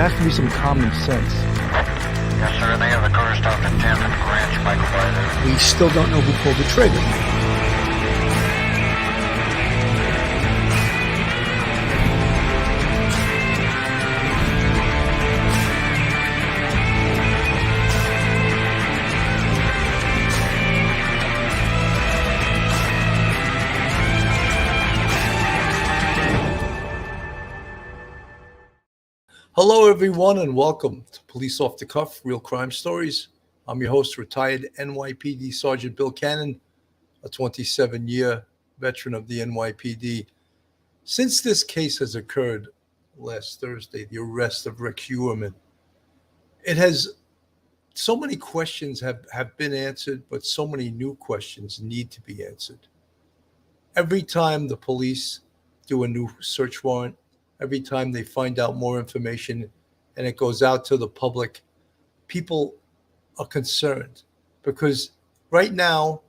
there has to be some common sense. Yes, sir. They have a car stop in 10th and Ranch, Michael Byler. We still don't know who pulled the trigger. Hello, everyone, and welcome to Police Off the Cuff, Real Crime Stories. I'm your host, retired NYPD Sergeant Bill Cannon, a 27-year veteran of the NYPD. Since this case has occurred last Thursday, the arrest of Rick Heuermann, it has so many questions have been answered, but so many new questions need to be answered. Every time the police do a new search warrant, every time they find out more information and it goes out to the public, people are concerned because right now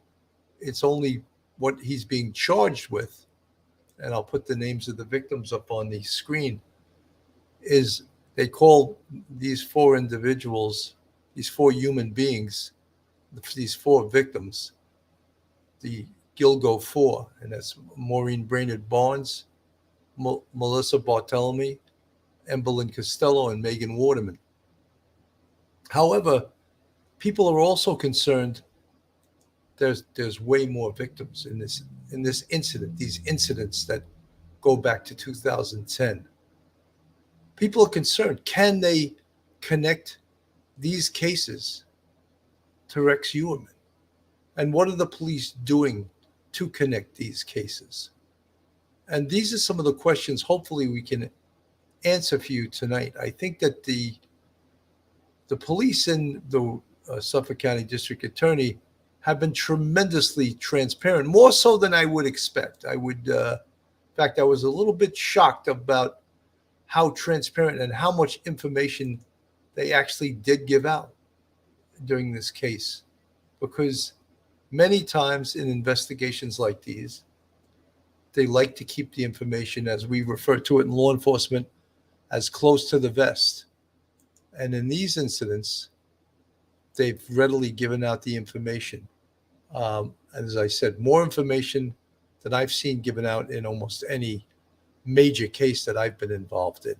it's only what he's being charged with, and I'll put the names of the victims up on the screen, is they call these four individuals, these four human beings, these four victims, the Gilgo Four, and that's Maureen Brainerd Barnes, Melissa Barthelemy, Emberlyn Costello, and Megan Waterman. However, people are also concerned there's way more victims in this incident, these incidents that go back to 2010. People are concerned, can they connect these cases to Rex Heuermann? And what are the police doing to connect these cases? And these are some of the questions hopefully we can answer for you tonight. I think that the police and the Suffolk County District Attorney have been tremendously transparent, more so than I would expect. In fact, I was a little bit shocked about how transparent and how much information they actually did give out during this case. Because many times in investigations like these, they like to keep the information, as we refer to it in law enforcement, as close to the vest. And in these incidents, they've readily given out the information. And as I said, more information than I've seen given out in almost any major case that I've been involved in.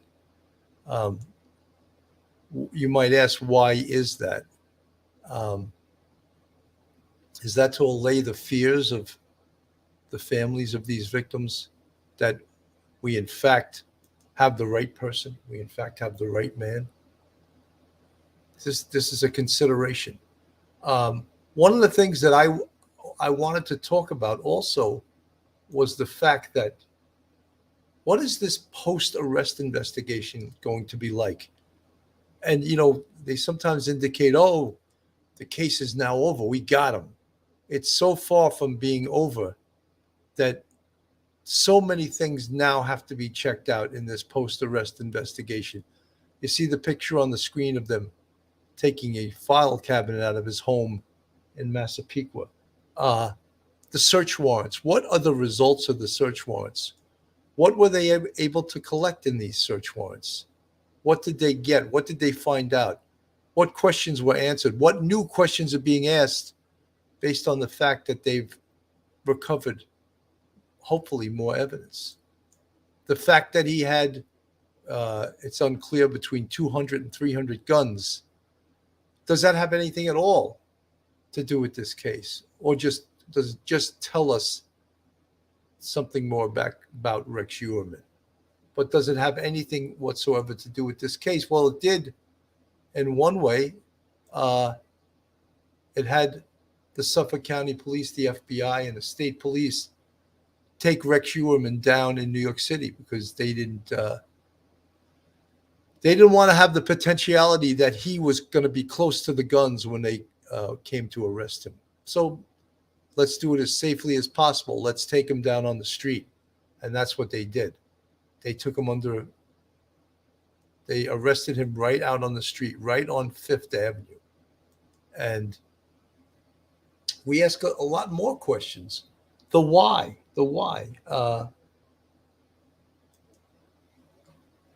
You might ask, why is that? Is that to allay the fears of the families of these victims, that we in fact have the right person, we in fact have the right man? This is a consideration. One of the things that I wanted to talk about also was the fact that, what is this post-arrest investigation going to be like? And, they sometimes indicate, oh, the case is now over, we got him. It's so far from being over that so many things now have to be checked out in this post-arrest investigation. You see the picture on the screen of them taking a file cabinet out of his home in Massapequa. The search warrants. What are the results of the search warrants? What were they able to collect in these search warrants? What did they get? What did they find out? What questions were answered? What new questions are being asked based on the fact that they've recovered hopefully more evidence? The fact that he had, it's unclear, between 200 and 300 guns. Does that have anything at all to do with this case? Or does it just tell us something more about Rex Heuermann? But does it have anything whatsoever to do with this case? Well, it did in one way. It had the Suffolk County Police, the FBI, and the state police take Rex Heuermann down in New York City because they didn't want to have the potentiality that he was going to be close to the guns when they came to arrest him. So let's do it as safely as possible. Let's take him down on the street. And that's what they did. They took him they arrested him right out on the street, right on Fifth Avenue. And we ask a lot more questions. The why.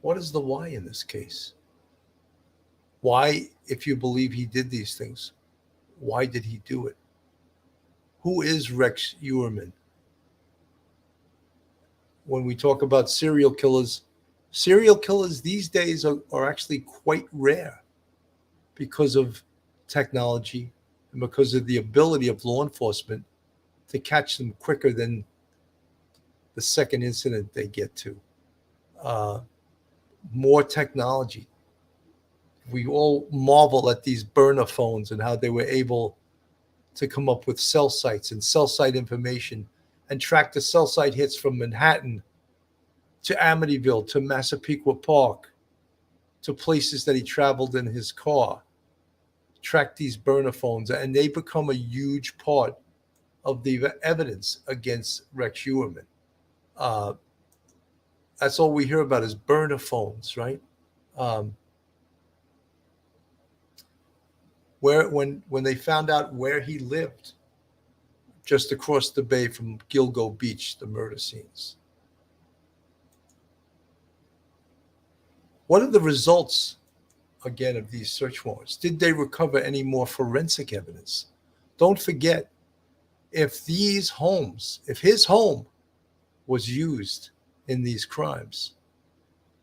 What is the why in this case? Why, if you believe he did these things, why did he do it? Who is Rex Heuermann? When we talk about serial killers these days are actually quite rare because of technology and because of the ability of law enforcement to catch them quicker than the second incident they get to. More technology. We all marvel at these burner phones and how they were able to come up with cell sites and cell site information and track the cell site hits from Manhattan to Amityville to Massapequa Park to places that he traveled in his car. Track these burner phones, and they become a huge part of the evidence against Rex Heuermann. That's all we hear about is burner phones, right? When they found out where he lived, just across the bay from Gilgo Beach, the murder scenes. What are the results, again, of these search warrants? Did they recover any more forensic evidence? Don't forget, if his home was used in these crimes,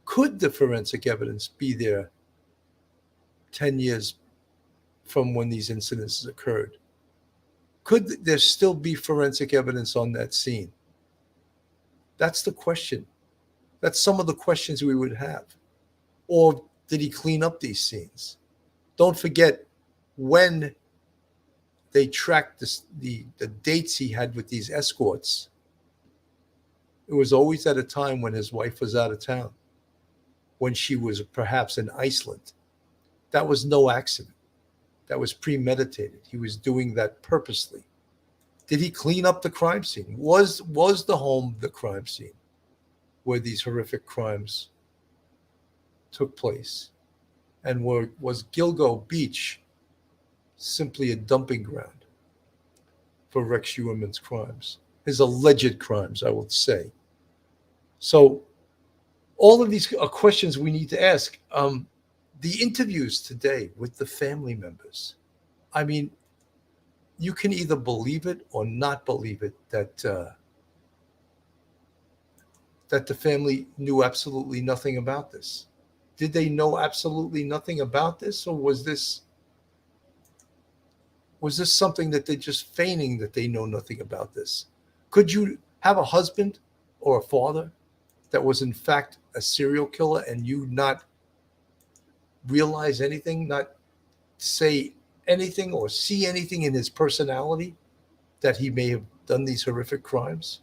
could the forensic evidence be there 10 years from when these incidences occurred? Could there still be forensic evidence on that scene? That's the question. That's some of the questions we would have. Or did he clean up these scenes? Don't forget, when they tracked the dates he had with these escorts, it was always at a time when his wife was out of town, when she was perhaps in Iceland. That was no accident. That was premeditated. He was doing that purposely. Did he clean up the crime scene? Was the home the crime scene where these horrific crimes took place? And was Gilgo Beach simply a dumping ground for Rex Heuermann's crimes, his alleged crimes, I would say? So all of these are questions we need to ask. The interviews today with the family members, I mean, you can either believe it or not believe it that the family knew absolutely nothing about this. Did they know absolutely nothing about this, or was this something that they're just feigning that they know nothing about this? Could you have a husband or a father that was in fact a serial killer and you not realize anything, not say anything or see anything in his personality that he may have done these horrific crimes?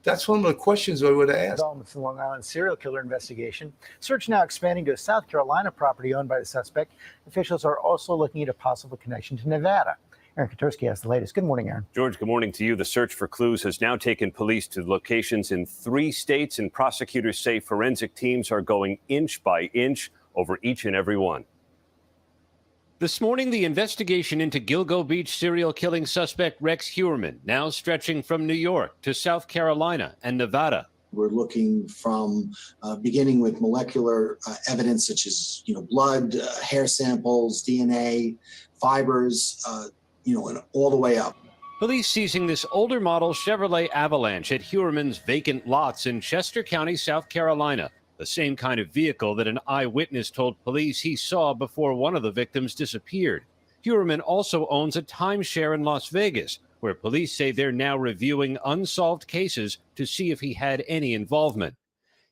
That's one of the questions I would ask. Developments in Long Island serial killer investigation. Search now expanding to a South Carolina property owned by the suspect. Officials are also looking at a possible connection to Nevada. Aaron Katursky has the latest. Good morning, Aaron. George, good morning to you. The search for clues has now taken police to locations in 3 states, and prosecutors say forensic teams are going inch by inch over each and every one. This morning, the investigation into Gilgo Beach serial killing suspect Rex Heuermann, now stretching from New York to South Carolina and Nevada. We're looking from beginning with molecular evidence such as, blood, hair samples, DNA, fibers, and all the way up. Police seizing this older model Chevrolet Avalanche at Heuermann's vacant lots in Chester County, South Carolina. The same kind of vehicle that an eyewitness told police he saw before one of the victims disappeared. Heuermann also owns a timeshare in Las Vegas, where police say they're now reviewing unsolved cases to see if he had any involvement.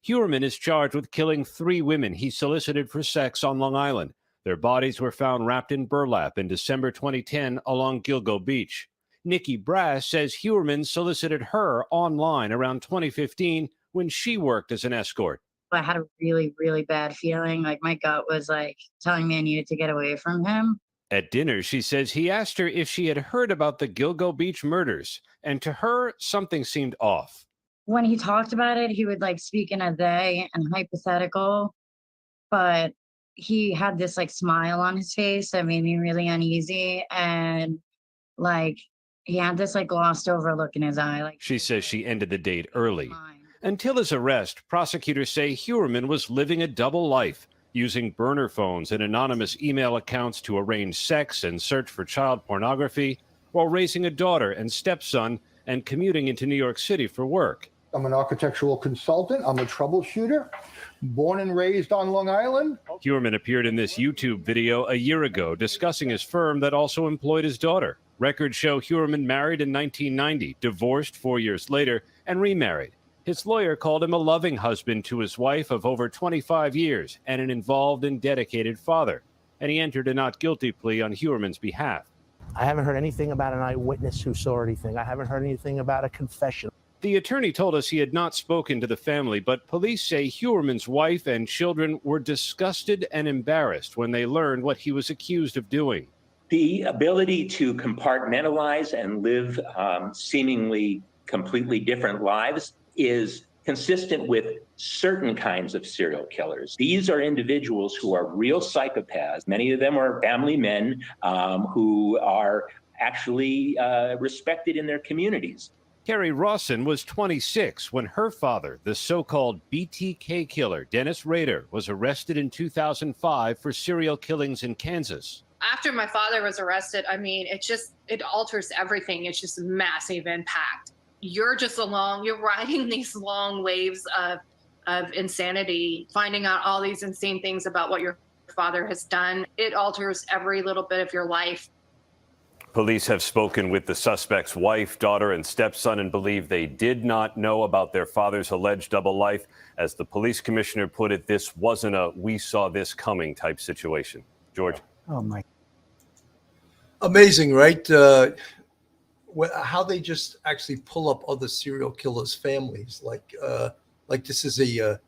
Heuermann is charged with killing 3 women he solicited for sex on Long Island. Their bodies were found wrapped in burlap in December 2010 along Gilgo Beach. Nikki Brass says Heuermann solicited her online around 2015 when she worked as an escort. I had a really, really bad feeling. Like my gut was telling me I needed to get away from him. At dinner, she says he asked her if she had heard about the Gilgo Beach murders, and to her, something seemed off. When he talked about it, he would speak in a they and hypothetical, but he had this smile on his face that made me really uneasy, and he had this glossed over look in his eye. She says she ended the date early. Until his arrest, prosecutors say Heuermann was living a double life, using burner phones and anonymous email accounts to arrange sex and search for child pornography, while raising a daughter and stepson and commuting into New York City for work. I'm an architectural consultant. I'm a troubleshooter, born and raised on Long Island. Heuermann appeared in this YouTube video a year ago discussing his firm that also employed his daughter. Records show Heuermann married in 1990, divorced 4 years later, and remarried. His lawyer called him a loving husband to his wife of over 25 years and an involved and dedicated father. And he entered a not guilty plea on Heuermann's behalf. I haven't heard anything about an eyewitness who saw anything. I haven't heard anything about a confession. The attorney told us he had not spoken to the family, but police say Heuermann's wife and children were disgusted and embarrassed when they learned what he was accused of doing. The ability to compartmentalize and live seemingly completely different lives is consistent with certain kinds of serial killers. These are individuals who are real psychopaths. Many of them are family men who are actually respected in their communities. Carrie Rawson was 26 when her father, the so-called BTK killer, Dennis Rader, was arrested in 2005 for serial killings in Kansas. After my father was arrested, I mean, it alters everything. It's just a massive impact. You're just along, you're riding these long waves of insanity, finding out all these insane things about what your father has done. It alters every little bit of your life. Police have spoken with the suspect's wife, daughter, and stepson and believe they did not know about their father's alleged double life. As the police commissioner put it, this wasn't a "we saw this coming" type situation. George. Oh, my. Amazing, right? How they just actually pull up other serial killers' families, like this is a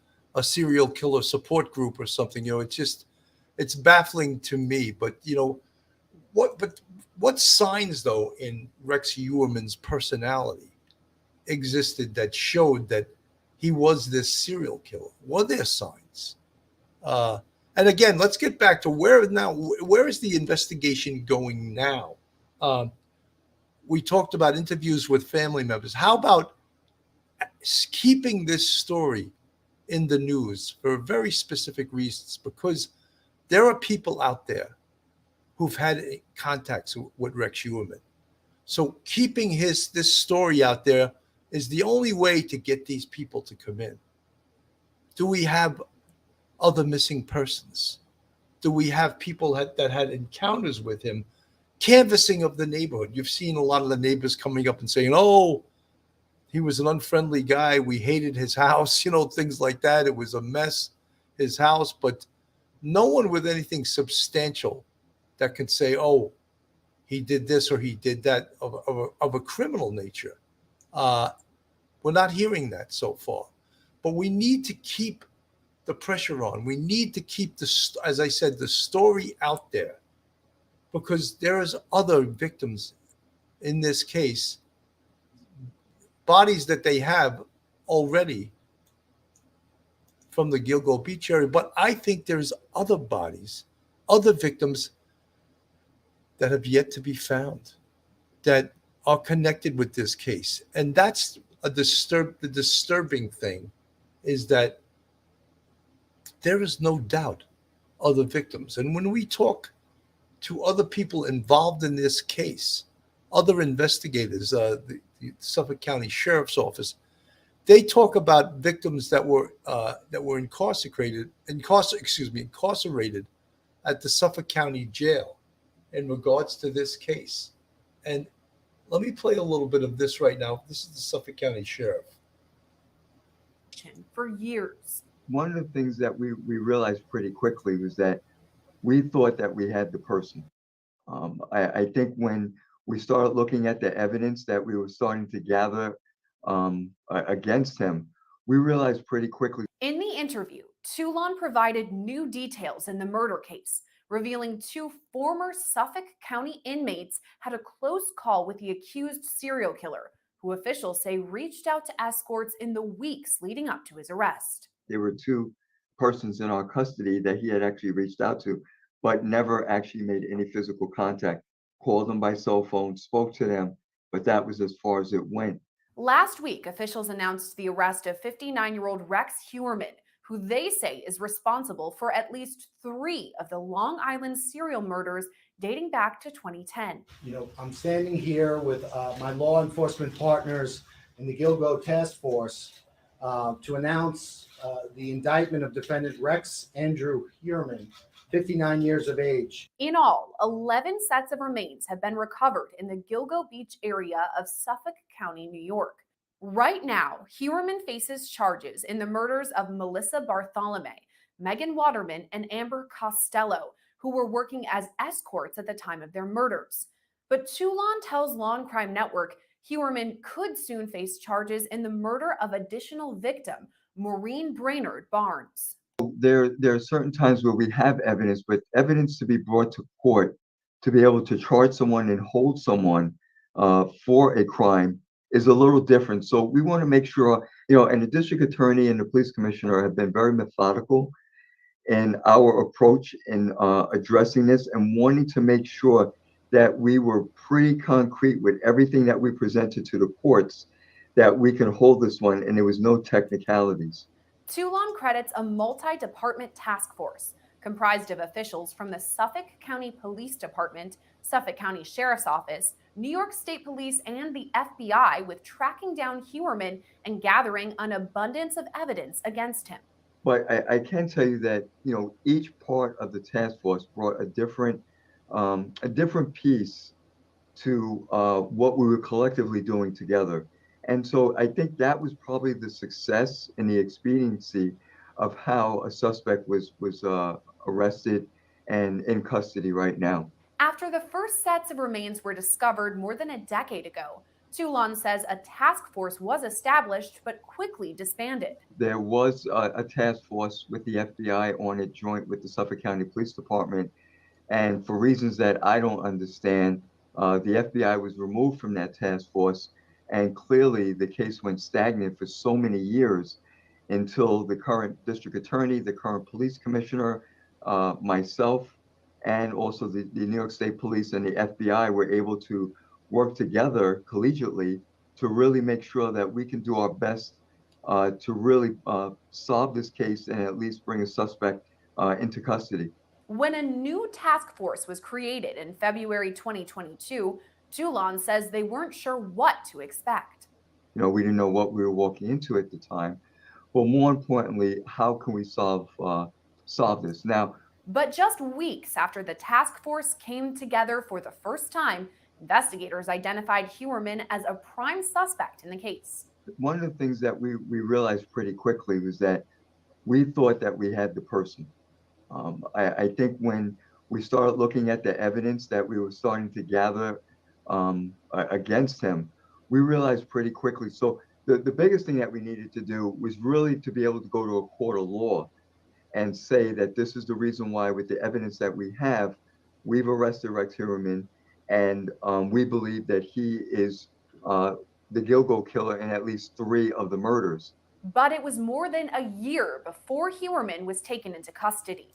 serial killer support group or something. You know, it's baffling to me. But you know, what signs though in Rex Heuermann's personality existed that showed that he was this serial killer? Were there signs? And again, let's get back to where is the investigation going now? We talked about interviews with family members. How about keeping this story in the news for very specific reasons? Because there are people out there who've had contacts with Rex Heuermann. So keeping this story out there is the only way to get these people to come in. Do we have other missing persons? Do we have people that had encounters with him? Canvassing of the neighborhood. You've seen a lot of the neighbors coming up and saying, oh, he was an unfriendly guy. We hated his house, you know, things like that. It was a mess, his house. But no one with anything substantial that can say, oh, he did this or he did that of a criminal nature. We're not hearing that so far. But we need to keep the pressure on. We need to keep, as I said, the story out there. Because there is other victims in this case, bodies that they have already from the Gilgo Beach area. But I think there's other bodies, other victims that have yet to be found that are connected with this case. And that's the disturbing thing is that there is no doubt other victims. And when we talk to other people involved in this case, other investigators, the Suffolk County Sheriff's Office, they talk about victims that were incarcerated at the Suffolk County Jail in regards to this case. And let me play a little bit of this right now. This is the Suffolk County Sheriff. For years. One of the things that we realized pretty quickly was that we thought that we had the person. I think when we started looking at the evidence that we were starting to gather against him, we realized pretty quickly. In the interview, Toulon provided new details in the murder case, revealing 2 former Suffolk County inmates had a close call with the accused serial killer, who officials say reached out to escorts in the weeks leading up to his arrest. There were 2 persons in our custody that he had actually reached out to, but never actually made any physical contact. Called them by cell phone, spoke to them, but that was as far as it went. Last week, officials announced the arrest of 59-year-old Rex Heuermann, who they say is responsible for at least 3 of the Long Island serial murders dating back to 2010. You know, I'm standing here with my law enforcement partners in the Gilgo Task Force to announce the indictment of defendant Rex Andrew Heuermann, 59 years of age. In all, 11 sets of remains have been recovered in the Gilgo Beach area of Suffolk County, New York. Right now, Heuermann faces charges in the murders of Melissa Bartholomew, Megan Waterman, and Amber Costello, who were working as escorts at the time of their murders. But Chulon tells Law and Crime Network Heuermann could soon face charges in the murder of additional victim, Maureen Brainerd Barnes. There are certain times where we have evidence, but evidence to be brought to court to be able to charge someone and hold someone for a crime is a little different. So we want to make sure, and the district attorney and the police commissioner have been very methodical in our approach in addressing this and wanting to make sure that we were pretty concrete with everything that we presented to the courts, that we can hold this one and there was no technicalities. Chulon credits a multi-department task force comprised of officials from the Suffolk County Police Department, Suffolk County Sheriff's Office, New York State Police, and the FBI with tracking down Heuermann and gathering an abundance of evidence against him. But I can tell you that, each part of the task force brought a different piece to what we were collectively doing together. And so I think that was probably the success and the expediency of how a suspect was arrested and in custody right now. After the first sets of remains were discovered more than a decade ago, Chulon says a task force was established but quickly disbanded. There was a task force with the FBI on it, joint with the Suffolk County Police Department. And for reasons that I don't understand, the FBI was removed from that task force. And clearly the case went stagnant for so many years until the current district attorney, the current police commissioner, myself, and also the New York State Police and the FBI were able to work together collegiately to really make sure that we can do our best to really solve this case and at least bring a suspect into custody. When a new task force was created in February 2022, Chulon says they weren't sure what to expect. We didn't know what we were walking into at the time, but more importantly, how can we solve this now? But just weeks after the task force came together for the first time, investigators identified Heuermann as a prime suspect in the case. One of the things that we realized pretty quickly was that we thought that we had the person. I think when we started looking at the evidence that we were starting to gather against him, we realized pretty quickly. So the biggest thing that we needed to do was really to be able to go to a court of law and say that this is the reason why, with the evidence that we have, we've arrested Rex Heuermann, and we believe that he is the Gilgo killer in at least 3 of the murders. But it was more than a year before Heuermann was taken into custody.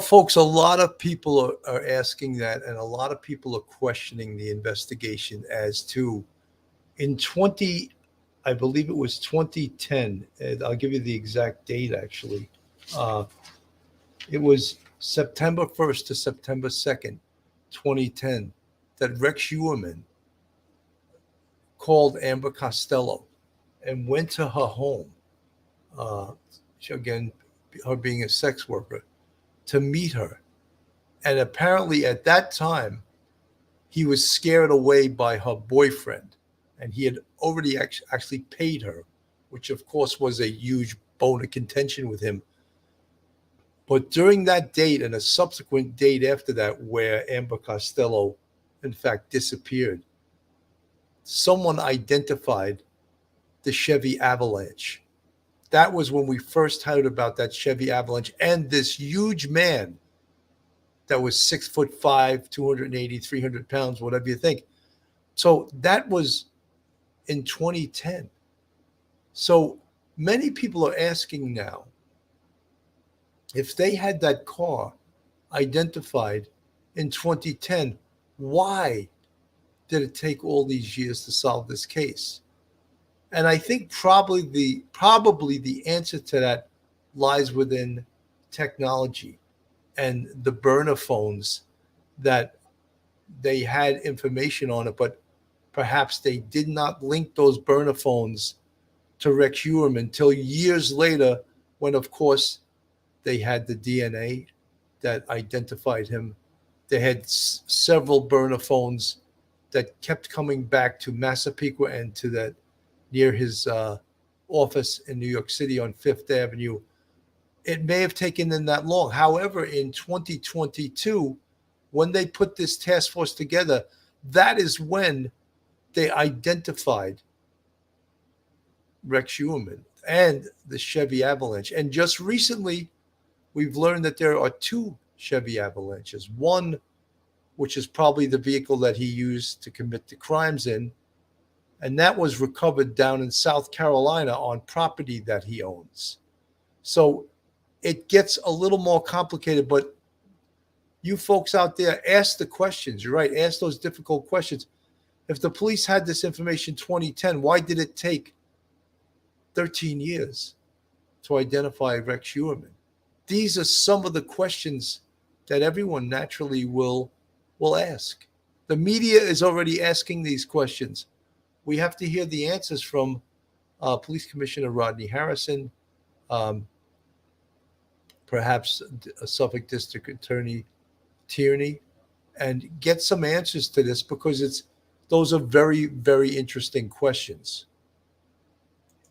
Folks, a lot of people are asking that, and a lot of people are questioning the investigation as to, I believe it was 2010, and I'll give you the exact date actually. It was September 1st to September 2nd, 2010, that Rex Heuermann called Amber Costello and went to her home, again, her being a sex worker, to meet her. And apparently at that time, he was scared away by her boyfriend, and he had already actually paid her, which of course was a huge bone of contention with him. But during that date and a subsequent date after that, where Amber Costello, in fact, disappeared, someone identified the Chevy Avalanche. That was when we first heard about that Chevy Avalanche and this huge man that was 6'5", 280, 300 pounds, whatever you think. So that was in 2010. So many people are asking now, if they had that car identified in 2010, why did it take all these years to solve this case? And I think probably the answer to that lies within technology and the burner phones that they had information on it, but perhaps they did not link those burner phones to Rex Heuermann until years later, when, of course, they had the DNA that identified him. They had several burner phones that kept coming back to Massapequa and to that near his office in New York City on Fifth Avenue. It may have taken them that long. However, in 2022, when they put this task force together, that is when they identified Rex Heuermann and the Chevy Avalanche. And just recently, we've learned that there are two Chevy Avalanches. One, which is probably the vehicle that he used to commit the crimes in, and that was recovered down in South Carolina on property that he owns. So it gets a little more complicated, but you folks out there, ask the questions. You're right, ask those difficult questions. If the police had this information in 2010, why did it take 13 years to identify Rex Heuermann? These are some of the questions that everyone naturally will ask. The media is already asking these questions. We have to hear the answers from Police Commissioner Rodney Harrison, perhaps Suffolk District Attorney Tierney, and get some answers to this, because those are very, very interesting questions.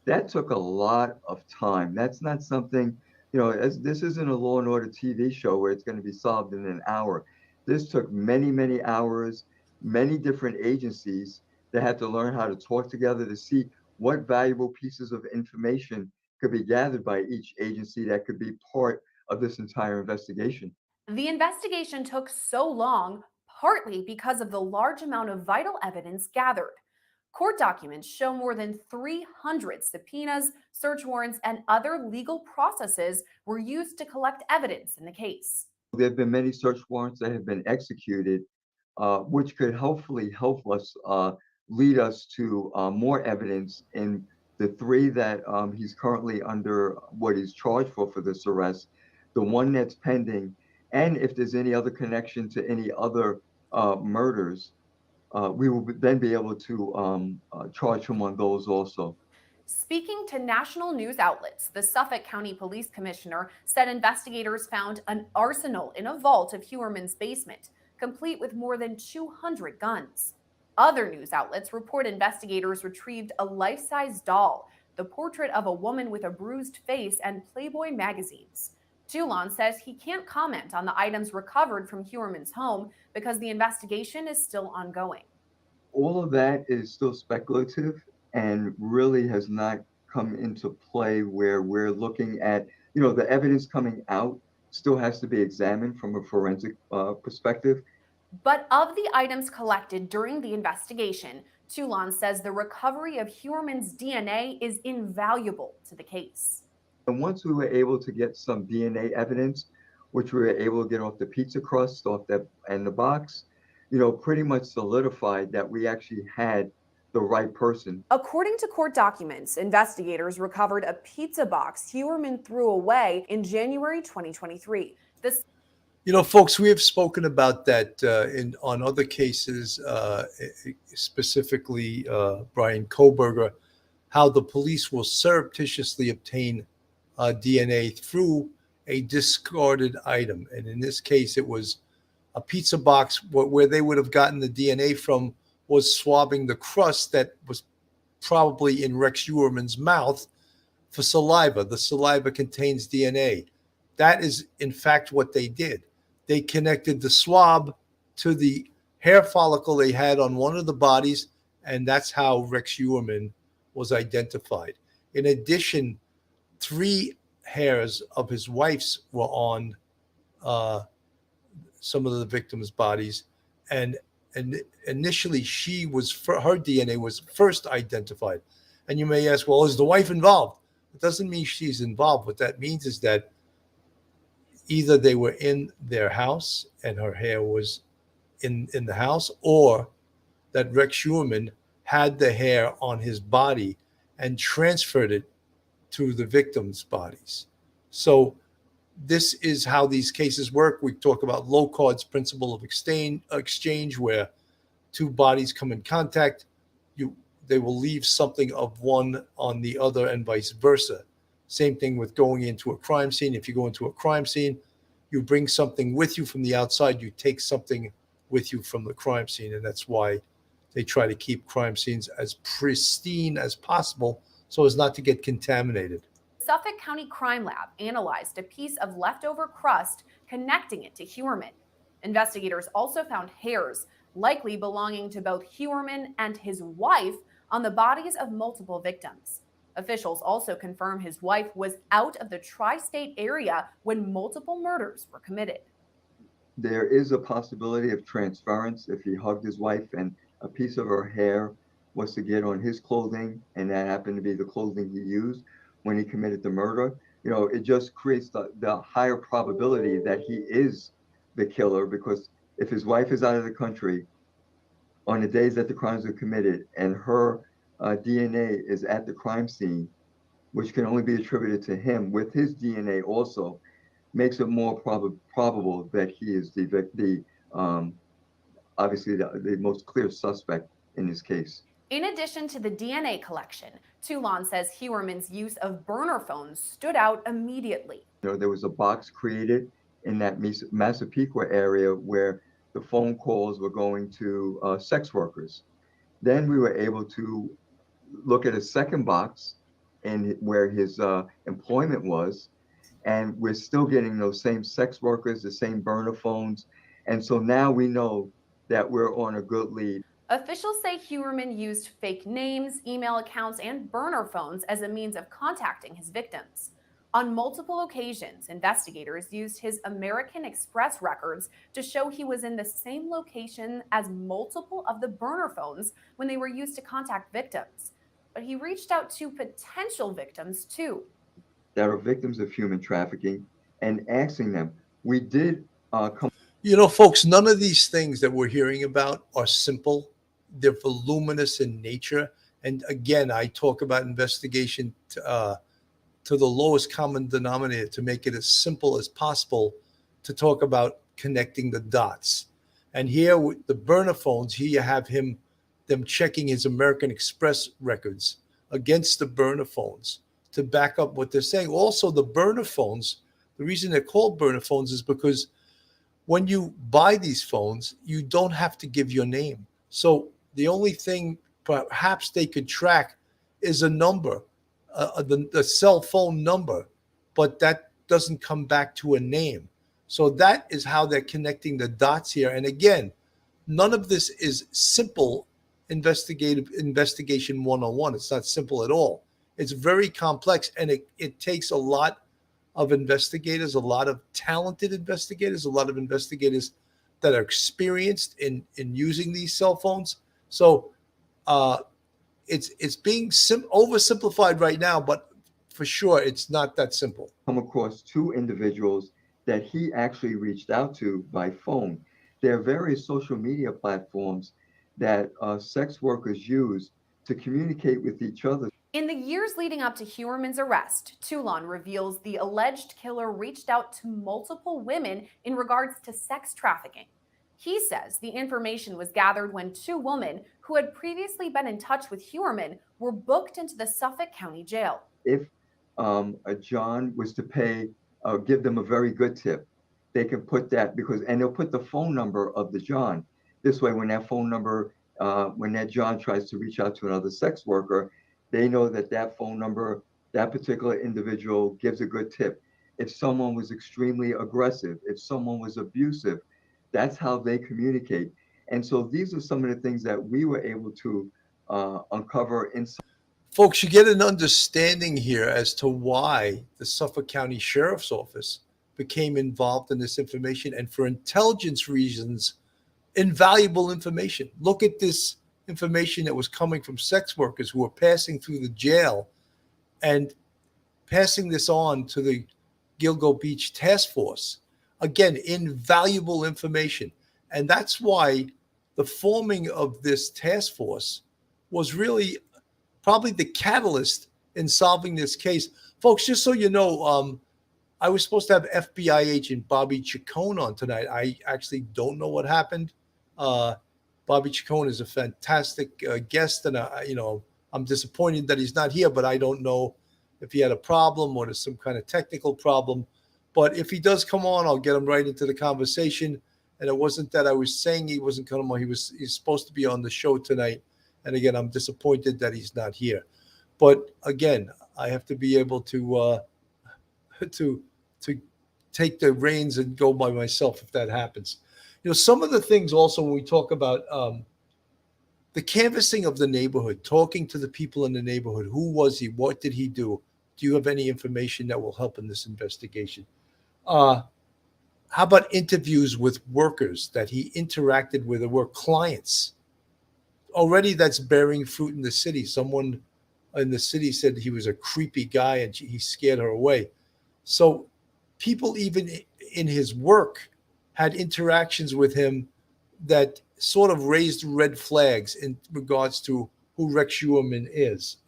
That took a lot of time. That's not something, this isn't a Law and Order TV show where it's going to be solved in an hour. This took many, many hours, many different agencies that had to learn how to talk together to see what valuable pieces of information could be gathered by each agency that could be part of this entire investigation. The investigation took so long, partly because of the large amount of vital evidence gathered. Court documents show more than 300 subpoenas, search warrants, and other legal processes were used to collect evidence in the case. There have been many search warrants that have been executed, which could hopefully help us lead us to more evidence in the three that he's currently under what he's charged for this arrest, the one that's pending, and if there's any other connection to any other murders, we will then be able to charge him on those also. Speaking to national news outlets, the Suffolk County Police Commissioner said investigators found an arsenal in a vault of Heuermann's basement, complete with more than 200 guns. Other news outlets report investigators retrieved a life-size doll, the portrait of a woman with a bruised face, and Playboy magazines. Toulon says he can't comment on the items recovered from Heuermann's home because the investigation is still ongoing. All of that is still speculative and really has not come into play where we're looking at, the evidence coming out still has to be examined from a forensic perspective. But of the items collected during the investigation, Toulon says the recovery of Heuermann's DNA is invaluable to the case. And once we were able to get some DNA evidence, which we were able to get off the pizza crust, and the box, pretty much solidified that we actually had the right person. According to court documents, investigators recovered a pizza box Heuermann threw away in January 2023. Folks, we have spoken about that on other cases, specifically Brian Koberger, how the police will surreptitiously obtain DNA through a discarded item. And in this case, it was a pizza box where they would have gotten the DNA from was swabbing the crust that was probably in Rex Heuermann's mouth for saliva. The saliva contains DNA. That is, in fact, what they did. They connected the swab to the hair follicle they had on one of the bodies, and that's how Rex Heuermann was identified. In addition, 3 hairs of his wife's were on some of the victims' bodies, and initially her DNA was first identified. And you may ask, well, is the wife involved? It doesn't mean she's involved. What that means is that either they were in their house and her hair was in the house, or that Rex Heuermann had the hair on his body and transferred it to the victims' bodies. So this is how these cases work. We talk about Locard's principle of exchange, where two bodies come in contact, they will leave something of one on the other and vice versa. Same thing with going into a crime scene. If you go into a crime scene, you bring something with you from the outside, you take something with you from the crime scene. And that's why they try to keep crime scenes as pristine as possible so as not to get contaminated. Suffolk County Crime Lab analyzed a piece of leftover crust connecting it to Heuermann. Investigators also found hairs, likely belonging to both Heuermann and his wife, on the bodies of multiple victims. Officials also confirm his wife was out of the tri-state area when multiple murders were committed. There is a possibility of transference if he hugged his wife and a piece of her hair was to get on his clothing, and that happened to be the clothing he used when he committed the murder. You know, it just creates the higher probability that he is the killer, because if his wife is out of the country on the days that the crimes were committed and her DNA is at the crime scene, which can only be attributed to him with his DNA also, makes it more probable that he is obviously the most clear suspect in this case. In addition to the DNA collection, Toulon says Heuermann's use of burner phones stood out immediately. You know, there was a box created in that Massapequa area where the phone calls were going to sex workers. Then we were able to look at a second box and where his employment was, and we're still getting those same sex workers, the same burner phones. And so now we know that we're on a good lead. Officials say Heuermann used fake names, email accounts, and burner phones as a means of contacting his victims. On multiple occasions, investigators used his American Express records to show he was in the same location as multiple of the burner phones when they were used to contact victims. But he reached out to potential victims too. That are victims of human trafficking, and asking them. We did come. You know, folks, none of these things that we're hearing about are simple. They're voluminous in nature. And again, I talk about investigation to the lowest common denominator, to make it as simple as possible, to talk about connecting the dots. And here with the burner phones, here you have them checking his American Express records against the burner phones to back up what they're saying. Also, the burner phones, the reason they're called burner phones is because when you buy these phones, you don't have to give your name. So the only thing perhaps they could track is a number, the cell phone number, but that doesn't come back to a name. So that is how they're connecting the dots here. And again, none of this is simple investigation 101. It's not simple at all. It's very complex, and it takes a lot of investigators, a lot of talented investigators, a lot of investigators that are experienced in using these cell phones. So it's being oversimplified right now, but for sure it's not that simple. Come across two individuals that he actually reached out to by phone. There are various social media platforms that sex workers use to communicate with each other. In the years leading up to Heuermann's arrest, Toulon reveals the alleged killer reached out to multiple women in regards to sex trafficking. He says the information was gathered when two women who had previously been in touch with Heuermann were booked into the Suffolk County Jail. If a John was to pay, give them a very good tip, they can put that and they'll put the phone number of the John. This way, when that phone number, when that John tries to reach out to another sex worker, they know that phone number, that particular individual gives a good tip. If someone was extremely aggressive, if someone was abusive, that's how they communicate. And so these are some of the things that we were able to uncover inside. Folks, you get an understanding here as to why the Suffolk County Sheriff's Office became involved in this information, and for intelligence reasons, invaluable information. Look at this information that was coming from sex workers who were passing through the jail and passing this on to the Gilgo Beach task force. Again, invaluable information. And that's why the forming of this task force was really probably the catalyst in solving this case. Folks, just so you know, I was supposed to have FBI Agent Bobby Chacon on tonight. I actually don't know what happened. Bobby Chacon is a fantastic guest, and I'm disappointed that he's not here, but I don't know if he had a problem or there's some kind of technical problem. But if he does come on, I'll get him right into the conversation. And it wasn't that I was saying he wasn't coming on. He's supposed to be on the show tonight. And again, I'm disappointed that he's not here. But again, I have to be able to take the reins and go by myself if that happens. Some of the things also when we talk about the canvassing of the neighborhood, talking to the people in the neighborhood, who was he? What did he do? Do you have any information that will help in this investigation? How about interviews with workers that he interacted with or were clients? Already that's bearing fruit in the city. Someone in the city said he was a creepy guy and he scared her away. So people even in his work had interactions with him that sort of raised red flags in regards to who Rex Heuermann is.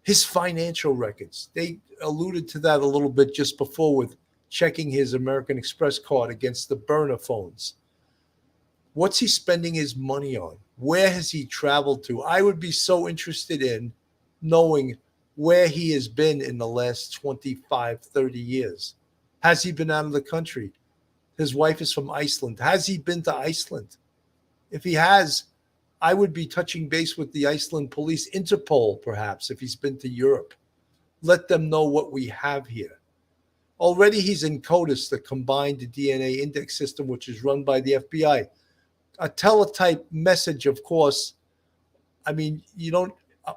His financial records, they alluded to that a little bit just before with checking his American Express card against the burner phones. What's he spending his money on? Where has he traveled to? I would be so interested in knowing where he has been in the last 25, 30 years. Has he been out of the country? His wife is from Iceland. Has he been to Iceland? If he has, I would be touching base with the Iceland police, Interpol perhaps, if he's been to Europe. Let them know what we have here. Already he's in CODIS, the Combined DNA Index System, which is run by the FBI. A teletype message, of course. I mean,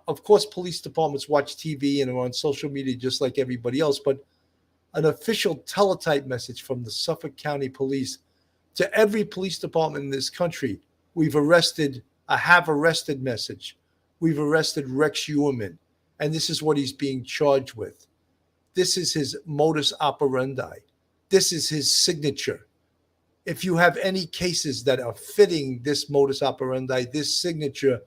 of course, police departments watch TV and are on social media just like everybody else, but an official teletype message from the Suffolk County Police to every police department in this country. We've arrested a have arrested message. We've arrested Rex Heuermann, and this is what he's being charged with. This is his modus operandi. This is his signature. If you have any cases that are fitting this modus operandi, this signature,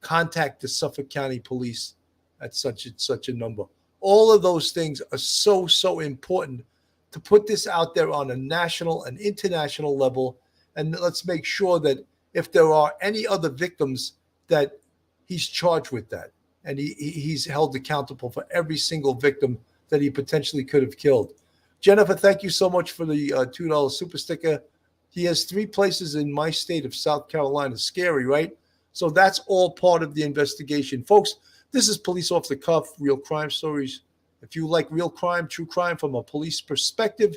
contact the Suffolk County Police at such a number. All of those things are so important to put this out there on a national and international level. And let's make sure that if there are any other victims, that he's charged with that. And he's held accountable for every single victim that he potentially could have killed. Jennifer, thank you so much for the $2 super sticker. He has 3 places in my state of South Carolina. Scary, right? So that's all part of the investigation. Folks, this is Police Off the Cuff, real crime stories. If you like real crime, true crime from a police perspective,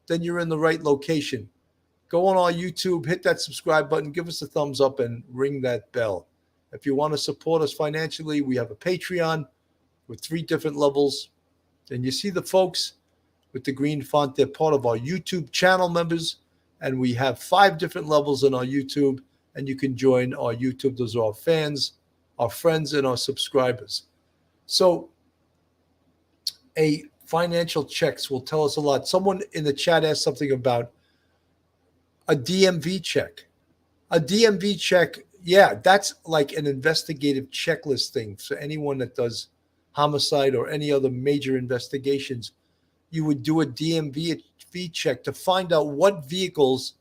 then you're in the right location. Go on our YouTube, hit that subscribe button, give us a thumbs up, and ring that bell. If you want to support us financially, we have a Patreon with 3 different levels. And you see the folks with the green font, they're part of our YouTube channel members. And we have 5 different levels in our YouTube. And you can join our YouTube. Those are our fans, our friends, and our subscribers. So a financial checks will tell us a lot. Someone in the chat asked something about a DMV check. A DMV check, yeah, that's like an investigative checklist thing for anyone that does homicide or any other major investigations. You would do a DMV check to find out what vehicles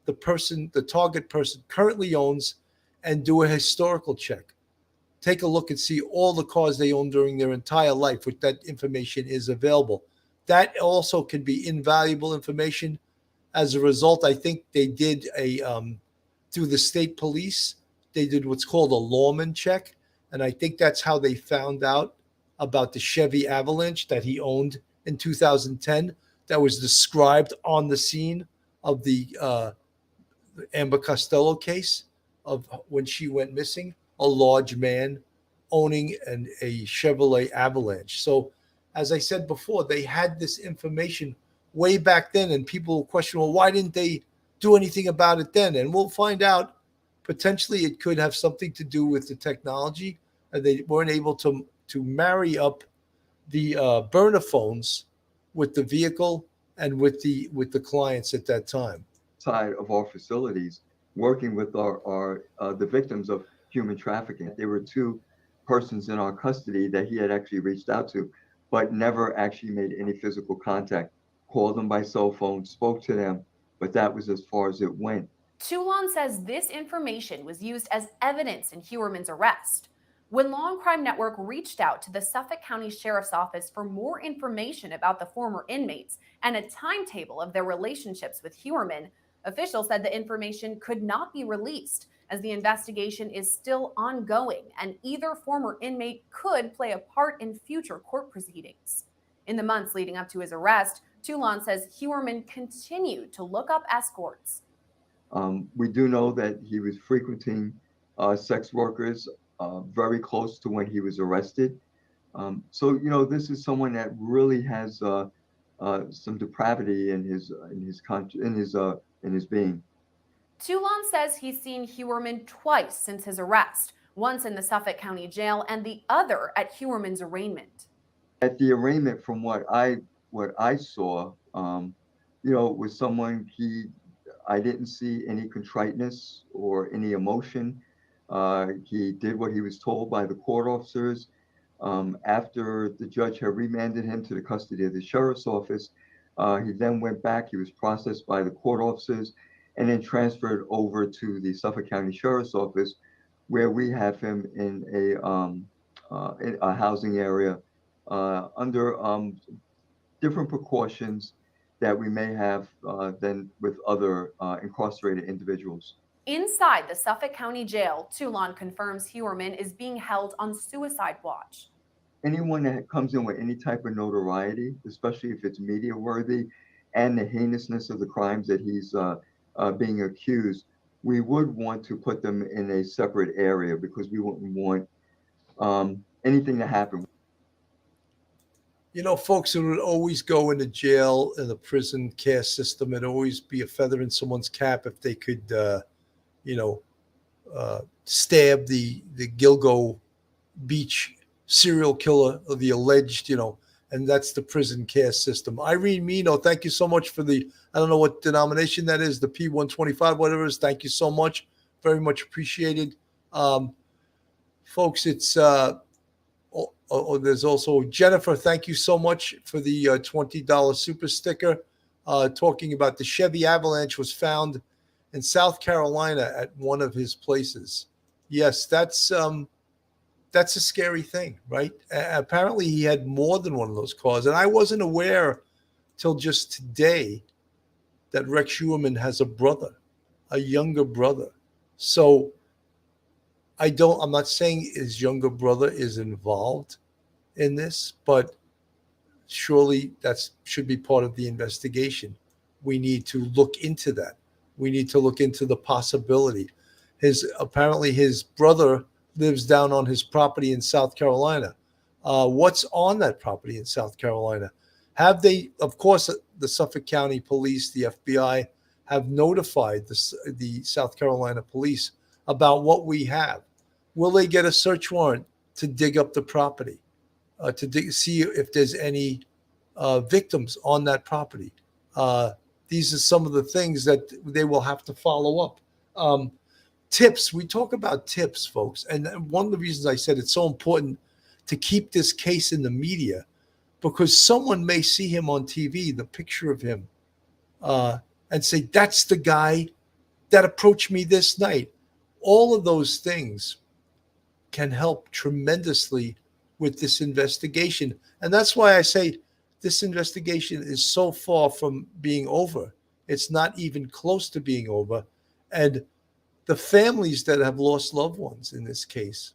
the target person currently owns and do a historical check. Take a look and see all the cars they own during their entire life, which that information is available. That also can be invaluable information. As a result, I think they did through the state police, they did what's called a lawman check. And I think that's how they found out about the Chevy Avalanche that he owned in 2010 that was described on the scene of the Amber Costello case of when she went missing, a large man owning a Chevrolet Avalanche. So as I said before, they had this information way back then, and people question, well, why didn't they do anything about it then? And we'll find out. Potentially it could have something to do with the technology, and they weren't able to marry up the burner phones with the vehicle and with the clients at that time. Side of our facilities, working with the victims of human trafficking. There were 2 persons in our custody that he had actually reached out to. but never actually made any physical contact. Called them by cell phone, spoke to them, but that was as far as it went. Toulon says this information was used as evidence in Heuermann's arrest. When Law and Crime Network reached out to the Suffolk County Sheriff's Office for more information about the former inmates and a timetable of their relationships with Heuermann, officials said the information could not be released as the investigation is still ongoing and either former inmate could play a part in future court proceedings. In the months leading up to his arrest, Toulon says Heuermann continued to look up escorts. We do know that he was frequenting sex workers very close to when he was arrested. So, you know, this is someone that really has some depravity in his being. Toulon says he's seen Heuermann twice since his arrest, once in the Suffolk County Jail and the other at Heuermann's arraignment. At the arraignment, from what I saw, you know, was someone I didn't see any contriteness or any emotion. He did what he was told by the court officers. After the judge had remanded him to the custody of the sheriff's office, he then went back. He was processed by the court officers and then transferred over to the Suffolk County Sheriff's Office, where we have him in a housing area under different precautions that we may have than with other incarcerated individuals. Inside the Suffolk County Jail, Toulon confirms Heuermann is being held on suicide watch. Anyone that comes in with any type of notoriety, especially if it's media worthy and the heinousness of the crimes that he's being accused, we would want to put them in a separate area because we wouldn't want anything to happen. You know, folks, it would always go into jail in the prison care system. It'd always be a feather in someone's cap if they could, stab the Gilgo Beach serial killer or the alleged, and that's the prison care system. Irene Mino, thank you so much for the, I don't know what denomination that is, the P125, whatever it is. Thank you so much. Very much appreciated. Folks, it's, there's also Jennifer. Thank you so much for the $20 super sticker. Talking about the Chevy Avalanche was found in South Carolina at one of his places. Yes, that's a scary thing, right? Apparently, he had more than one of those cars, and I wasn't aware till just today that Rex Heuermann has a brother, a younger brother. So I'm not saying his younger brother is involved in this, but surely that should be part of the investigation. We need to look into that. We need to look into the possibility. Apparently his brother lives down on his property in South Carolina. What's on that property in South Carolina? Have they, of course, the Suffolk County Police, the FBI, have notified the South Carolina police about what we have? Will they get a search warrant to dig up the property, see if there's any victims on that property? These are some of the things that they will have to follow up. Tips. We talk about tips, folks. And one of the reasons I said it's so important to keep this case in the media, because someone may see him on TV, the picture of him, and say, that's the guy that approached me this night. All of those things can help tremendously with this investigation. And that's why I say this investigation is so far from being over. It's not even close to being over. And the families that have lost loved ones in this case,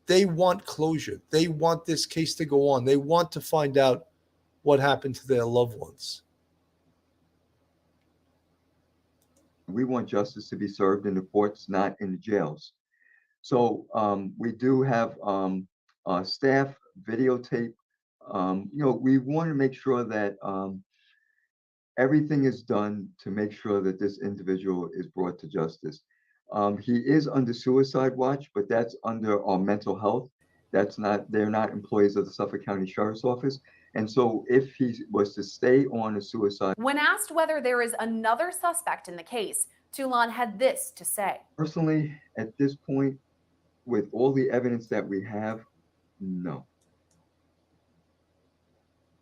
they want closure. They want this case to go on. They want to find out what happened to their loved ones. We want justice to be served in the courts, not in the jails. So we do have staff videotape. We want to make sure that everything is done to make sure that this individual is brought to justice. He is under suicide watch, but that's under our mental health. They're not employees of the Suffolk County Sheriff's Office. And so if he was to stay on a suicide. When asked whether there is another suspect in the case, Toulon had this to say. Personally, at this point, with all the evidence that we have, no.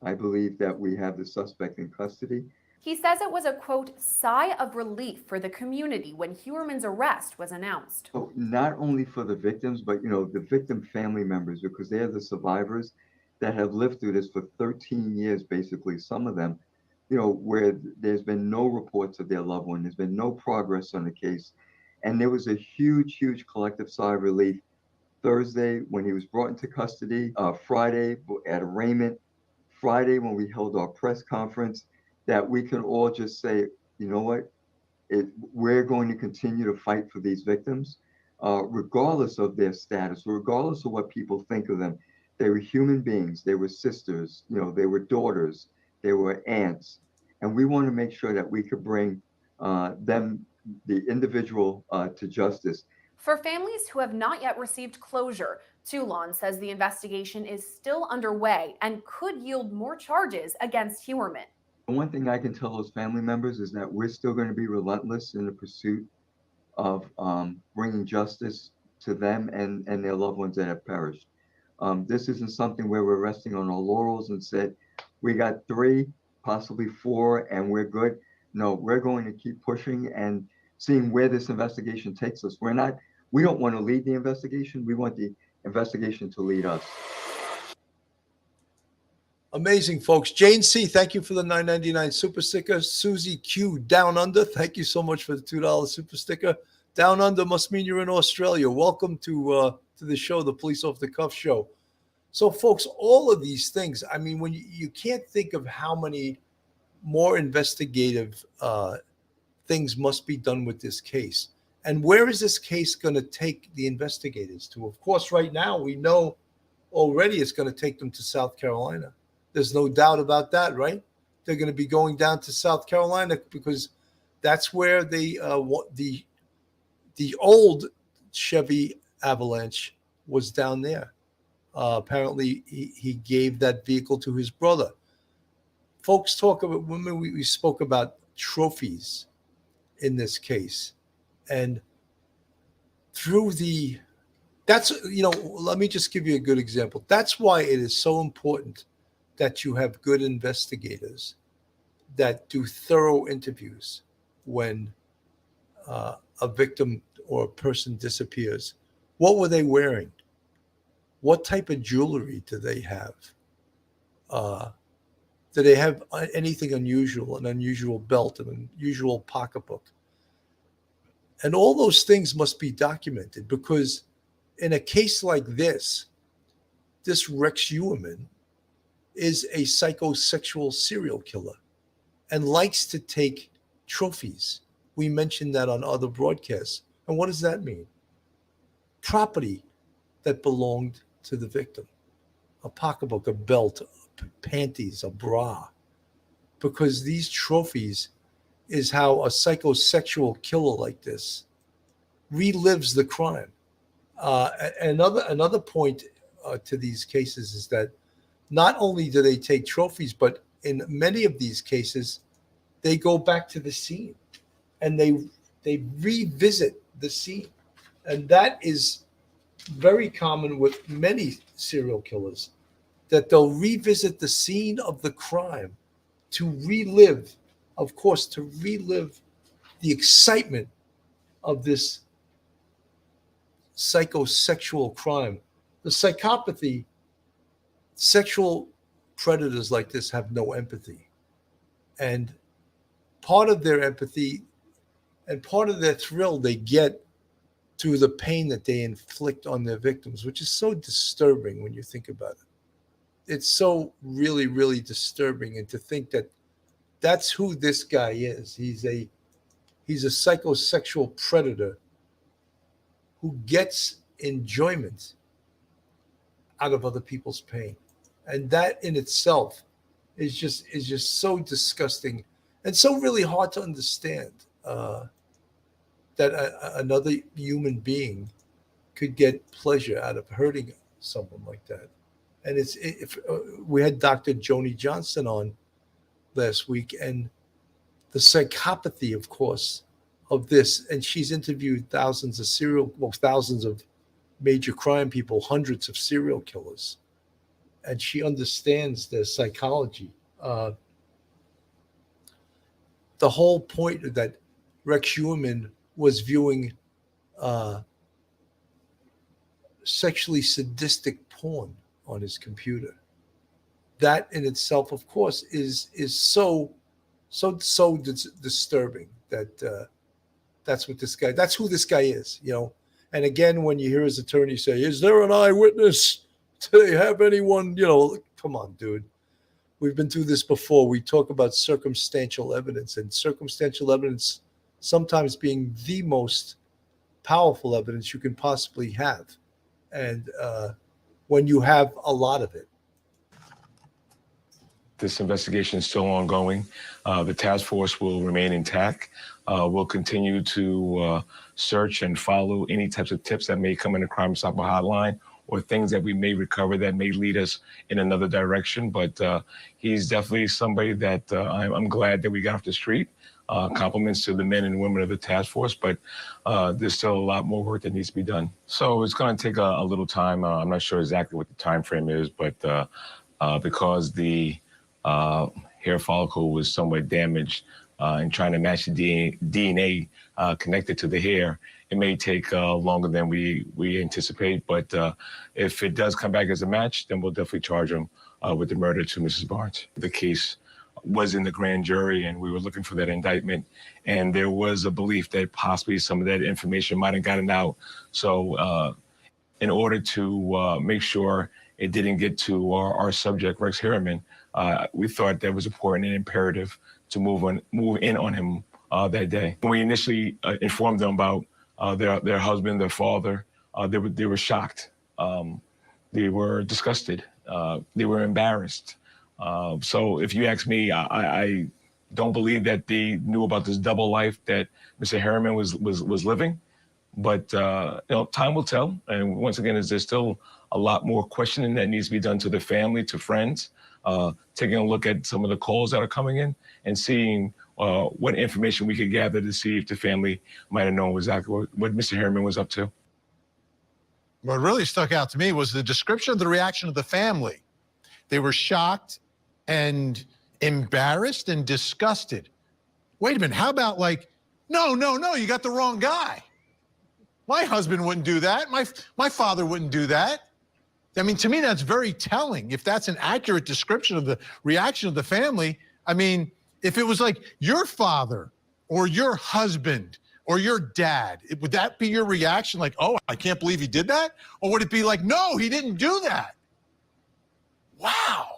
I believe that we have the suspect in custody. He says it was a, quote, sigh of relief for the community when Heuermann's arrest was announced. So not only for the victims, but the victim family members, because they're the survivors that have lived through this for 13 years, basically, some of them, where there's been no reports of their loved one, there's been no progress on the case. And there was a huge, huge collective sigh of relief Thursday when he was brought into custody, Friday at arraignment, Friday when we held our press conference, that we can all just say, you know what, we're going to continue to fight for these victims, regardless of their status, regardless of what people think of them. They were human beings, they were sisters, they were daughters, they were aunts. And we want to make sure that we could bring them, the individual, to justice. For families who have not yet received closure, Toulon says the investigation is still underway and could yield more charges against Heuermann. The one thing I can tell those family members is that we're still going to be relentless in the pursuit of bringing justice to them and their loved ones that have perished. This isn't something where we're resting on our laurels and said, we got 3, possibly 4, and we're good. No, we're going to keep pushing and seeing where this investigation takes us. We don't want to lead the investigation. We want the investigation to lead us. Amazing, folks. Jane C., thank you for the $9.99 super sticker. Susie Q, Down Under, thank you so much for the $2 super sticker. Down Under must mean you're in Australia. Welcome to the show, the Police Off the Cuff show. So, folks, all of these things, I mean, when you can't think of how many more investigative things must be done with this case. And where is this case going to take the investigators to? Of course, right now, we know already it's going to take them to South Carolina. There's no doubt about that, right? They're going to be going down to South Carolina because that's where the old Chevy Avalanche was down there. Apparently, he gave that vehicle to his brother. Folks talk about, when we spoke about trophies in this case, and let me just give you a good example. That's why it is so important that you have good investigators that do thorough interviews when a victim or a person disappears. What were they wearing? What type of jewelry do they have? Do they have anything unusual, an unusual belt, an unusual pocketbook? And all those things must be documented, because in a case like this Rex Heuermann is a psychosexual serial killer and likes to take trophies. We mentioned that on other broadcasts. And what does that mean? Property that belonged to the victim. A pocketbook, a belt, panties, a bra. Because these trophies is how a psychosexual killer like this relives the crime. Another point to these cases is that not only do they take trophies, but in many of these cases, they go back to the scene and they revisit the scene. And that is very common with many serial killers, that they'll revisit the scene of the crime to relive the excitement of this psychosexual crime. The psychopathy, sexual predators like this have no empathy. And part of their empathy and part of their thrill they get through the pain that they inflict on their victims, which is so disturbing when you think about it. It's so really, really disturbing. And to think that that's who this guy is. He's a psychosexual predator who gets enjoyment out of other people's pain. And that in itself is just so disgusting and so really hard to understand, that another human being could get pleasure out of hurting someone like that. And we had Dr. Joni Johnson on last week, and the psychopathy, of course, of this, and she's interviewed thousands of major crime people, hundreds of serial killers. and she understands their psychology. The whole point that Rex Heuermann was viewing sexually sadistic porn on his computer. That in itself, of course, is so disturbing that that's what this guy, that's who this guy is, you know. And again, when you hear his attorney say, "Is there an eyewitness? Do they have anyone?" You know, come on, dude. We've been through this before. We talk about circumstantial evidence, and circumstantial evidence sometimes being the most powerful evidence you can possibly have. And when you have a lot of it. This investigation is still ongoing. The task force will remain intact. We'll continue to search and follow any types of tips that may come in the Crime Stopper hotline or things that we may recover that may lead us in another direction. But he's definitely somebody that I'm glad that we got off the street. Compliments to the men and women of the task force, but there's still a lot more work that needs to be done. So it's going to take a little time. I'm not sure exactly what the time frame is, but because the hair follicle was somewhat damaged and trying to match the DNA connected to the hair, it may take longer than we anticipate. But if it does come back as a match, then we'll definitely charge him with the murder to Mrs. Barnes. The case was in the grand jury and we were looking for that indictment. And there was a belief that possibly some of that information might have gotten out. So in order to make sure it didn't get to our subject, Rex Heuermann, we thought that was important and imperative to move in on him that day. When we initially informed them about their husband, their father, they were shocked. They were disgusted. They were embarrassed. So if you ask me, I don't believe that they knew about this double life that Mr. Heuermann was living. But time will tell. And once again, there's still a lot more questioning that needs to be done to the family, to friends, taking a look at some of the calls that are coming in and seeing what information we could gather to see if the family might have known exactly what Mr. Heuermann was up to. What really stuck out to me was the description of the reaction of the family. They were shocked and embarrassed and disgusted. Wait a minute, how about like, no, you got the wrong guy. My husband wouldn't do that. My father wouldn't do that. I mean, to me, that's very telling. If that's an accurate description of the reaction of the family, I mean, if it was like your father or your husband or your dad, would that be your reaction? Like, oh, I can't believe he did that? Or would it be like, no, he didn't do that? Wow.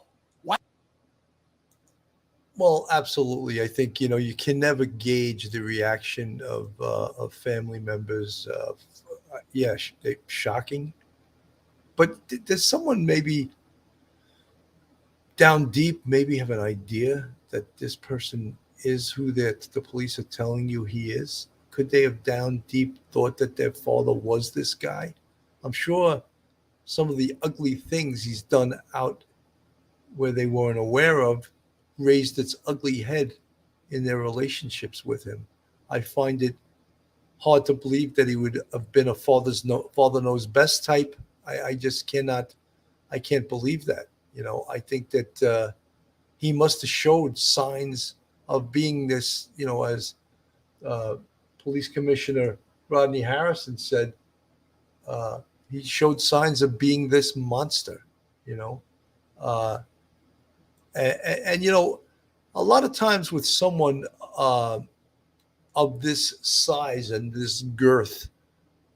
Well, absolutely. I think, you can never gauge the reaction of family members. Shocking. But does someone maybe down deep maybe have an idea that this person is who the police are telling you he is? Could they have down deep thought that their father was this guy? I'm sure some of the ugly things he's done out where they weren't aware of raised its ugly head in their relationships with him. I find it hard to believe that he would have been a father knows best type. I just can't believe that. I think that he must have showed signs of being this, as Police Commissioner Rodney Harrison said, he showed signs of being this monster, And a lot of times with someone of this size and this girth,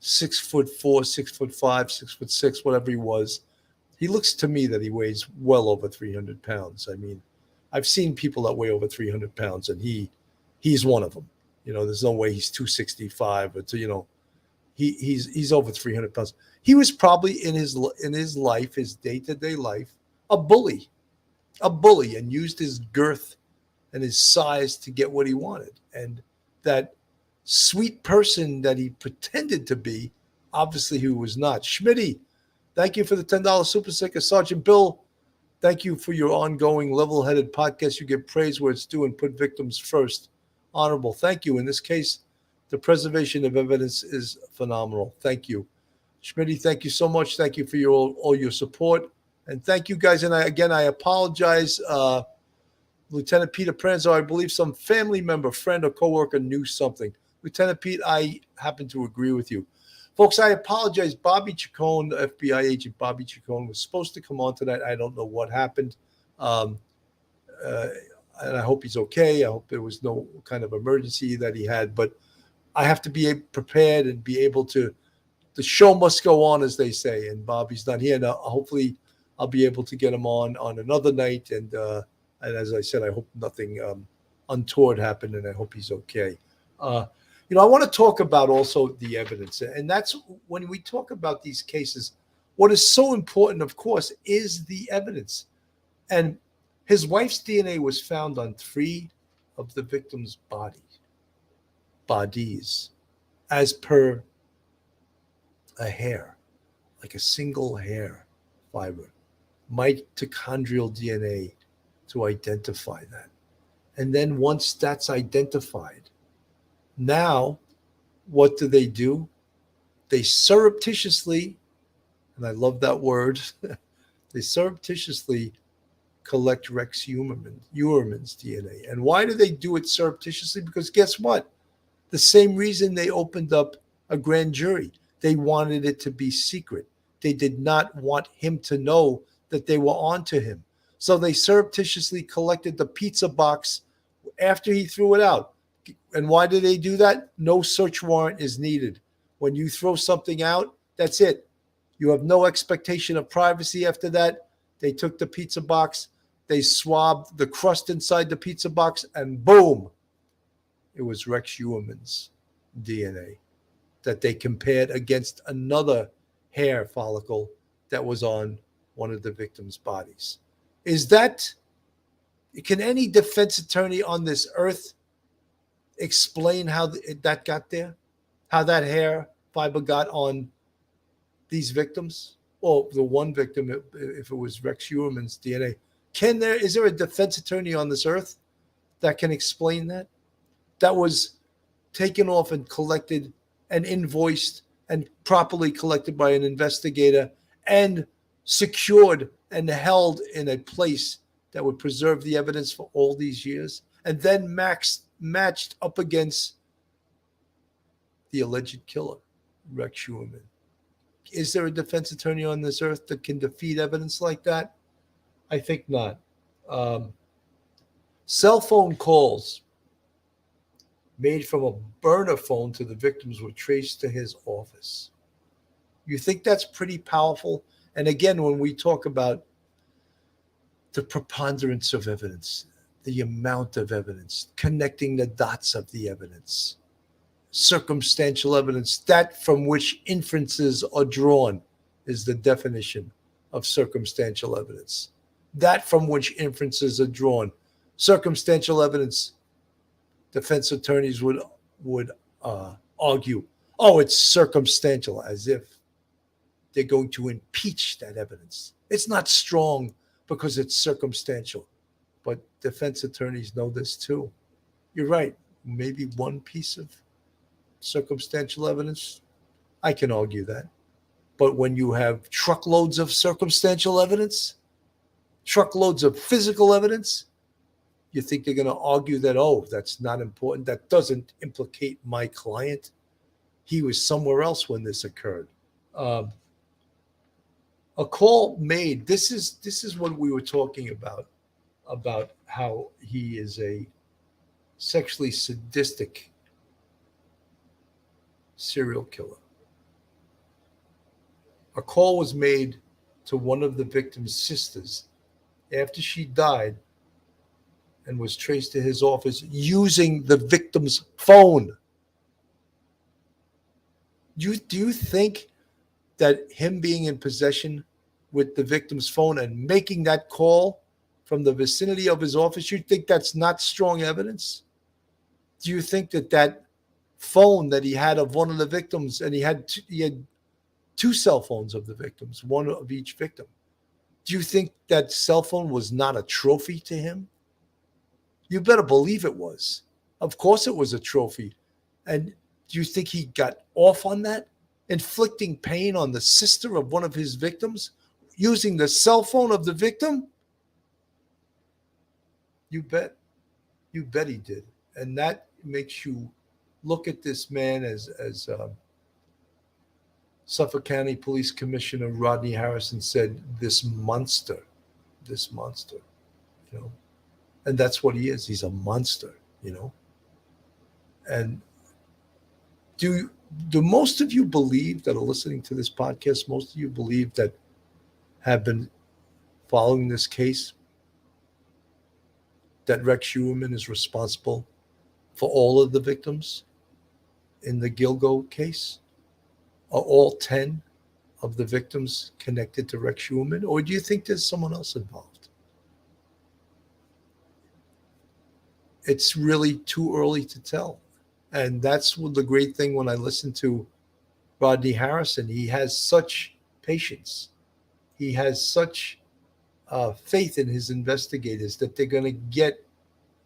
6'4", 6'5", 6'6", whatever he was, he looks to me that he weighs well over 300 pounds. I mean, I've seen people that weigh over 300 pounds, and he's one of them. There's no way he's 265 or he's over 300 pounds. He was probably in his life, his day-to-day life, a bully, and used his girth and his size to get what he wanted. And that sweet person that he pretended to be, obviously he was not. Schmitty, thank you for the $10 super sticker. Sergeant Bill, thank you for your ongoing level-headed podcast. You get praise where it's due and put victims first. Honorable, thank you. In this case, the preservation of evidence is phenomenal. Thank you. Schmitty, thank you so much. Thank you for all your support And thank you guys. And I apologize. Lieutenant Peter Pranzo, I believe some family member, friend, or coworker knew something. Lieutenant Pete, I happen to agree with you. Folks, I apologize. Bobby Chacon, the FBI agent Bobby Chacon, was supposed to come on tonight. I don't know what happened. And I hope he's okay. I hope there was no kind of emergency that he had. But I have to be prepared and be able to, the show must go on, as they say. And Bobby's not here. Now, hopefully I'll be able to get him on another night. And as I said, I hope nothing untoward happened, and I hope he's okay. I want to talk about also the evidence. And that's when we talk about these cases, what is so important, of course, is the evidence. And his wife's DNA was found on 3 of the victims' bodies, as per a hair, like a single hair fiber, mitochondrial DNA to identify that. And then once that's identified, now what do? They surreptitiously, and I love that word, they surreptitiously collect Rex Heuermann's DNA. And why do they do it surreptitiously? Because guess what? The same reason they opened up a grand jury. They wanted it to be secret. They did not want him to know that they were onto him. So they surreptitiously collected the pizza box after he threw it out. And why do they do that? No search warrant is needed. When you throw something out, that's it. You have no expectation of privacy after that. They took the pizza box, they swabbed the crust inside the pizza box, and boom, it was Rex Heuermann's DNA that they compared against another hair follicle that was on one of the victims' bodies. Can any defense attorney on this earth explain how that got there? How that hair fiber got on these victims? Or the one victim, if it was Rex Heuermann's DNA. Is there a defense attorney on this earth that can explain that? That was taken off and collected and invoiced and properly collected by an investigator and secured and held in a place that would preserve the evidence for all these years, and then matched up against the alleged killer, Rex Heuermann. Is there a defense attorney on this earth that can defeat evidence like that? I think not. Cell phone calls made from a burner phone to the victims were traced to his office. You think that's pretty powerful? And again, when we talk about the preponderance of evidence, the amount of evidence, connecting the dots of the evidence, circumstantial evidence, that from which inferences are drawn is the definition of circumstantial evidence. That from which inferences are drawn. Circumstantial evidence, defense attorneys would argue, it's circumstantial, as if they're going to impeach that evidence. It's not strong because it's circumstantial. But defense attorneys know this too. You're right. Maybe one piece of circumstantial evidence, I can argue that. But when you have truckloads of circumstantial evidence, truckloads of physical evidence, you think they're going to argue that, that's not important. That doesn't implicate my client. He was somewhere else when this occurred. A call made. This is what we were talking about how he is a sexually sadistic serial killer. A call was made to one of the victim's sisters after she died and was traced to his office using the victim's phone. Do you think that him being in possession with the victim's phone and making that call from the vicinity of his office, you think that's not strong evidence? Do you think that phone that he had of one of the victims, and he had 2 cell phones of the victims, one of each victim, do you think that cell phone was not a trophy to him? You better believe it was. Of course it was a trophy. And do you think he got off on that? Inflicting pain on the sister of one of his victims? using the cell phone of the victim? You bet. You bet he did. And that makes you look at this man as Suffolk County Police Commissioner Rodney Harrison said, this monster, you know. And that's what he is. He's a monster, you know. And do most of you believe that are listening to this podcast, most of you believe that have been following this case, that Rex Heuermann is responsible for all of the victims in the Gilgo case? Are all 10 of the victims connected to Rex Heuermann, or do you think there's someone else involved? It's really too early to tell. And that's the great thing when I listen to Rodney Harrison. He has such patience. He has such faith in his investigators that they're going to get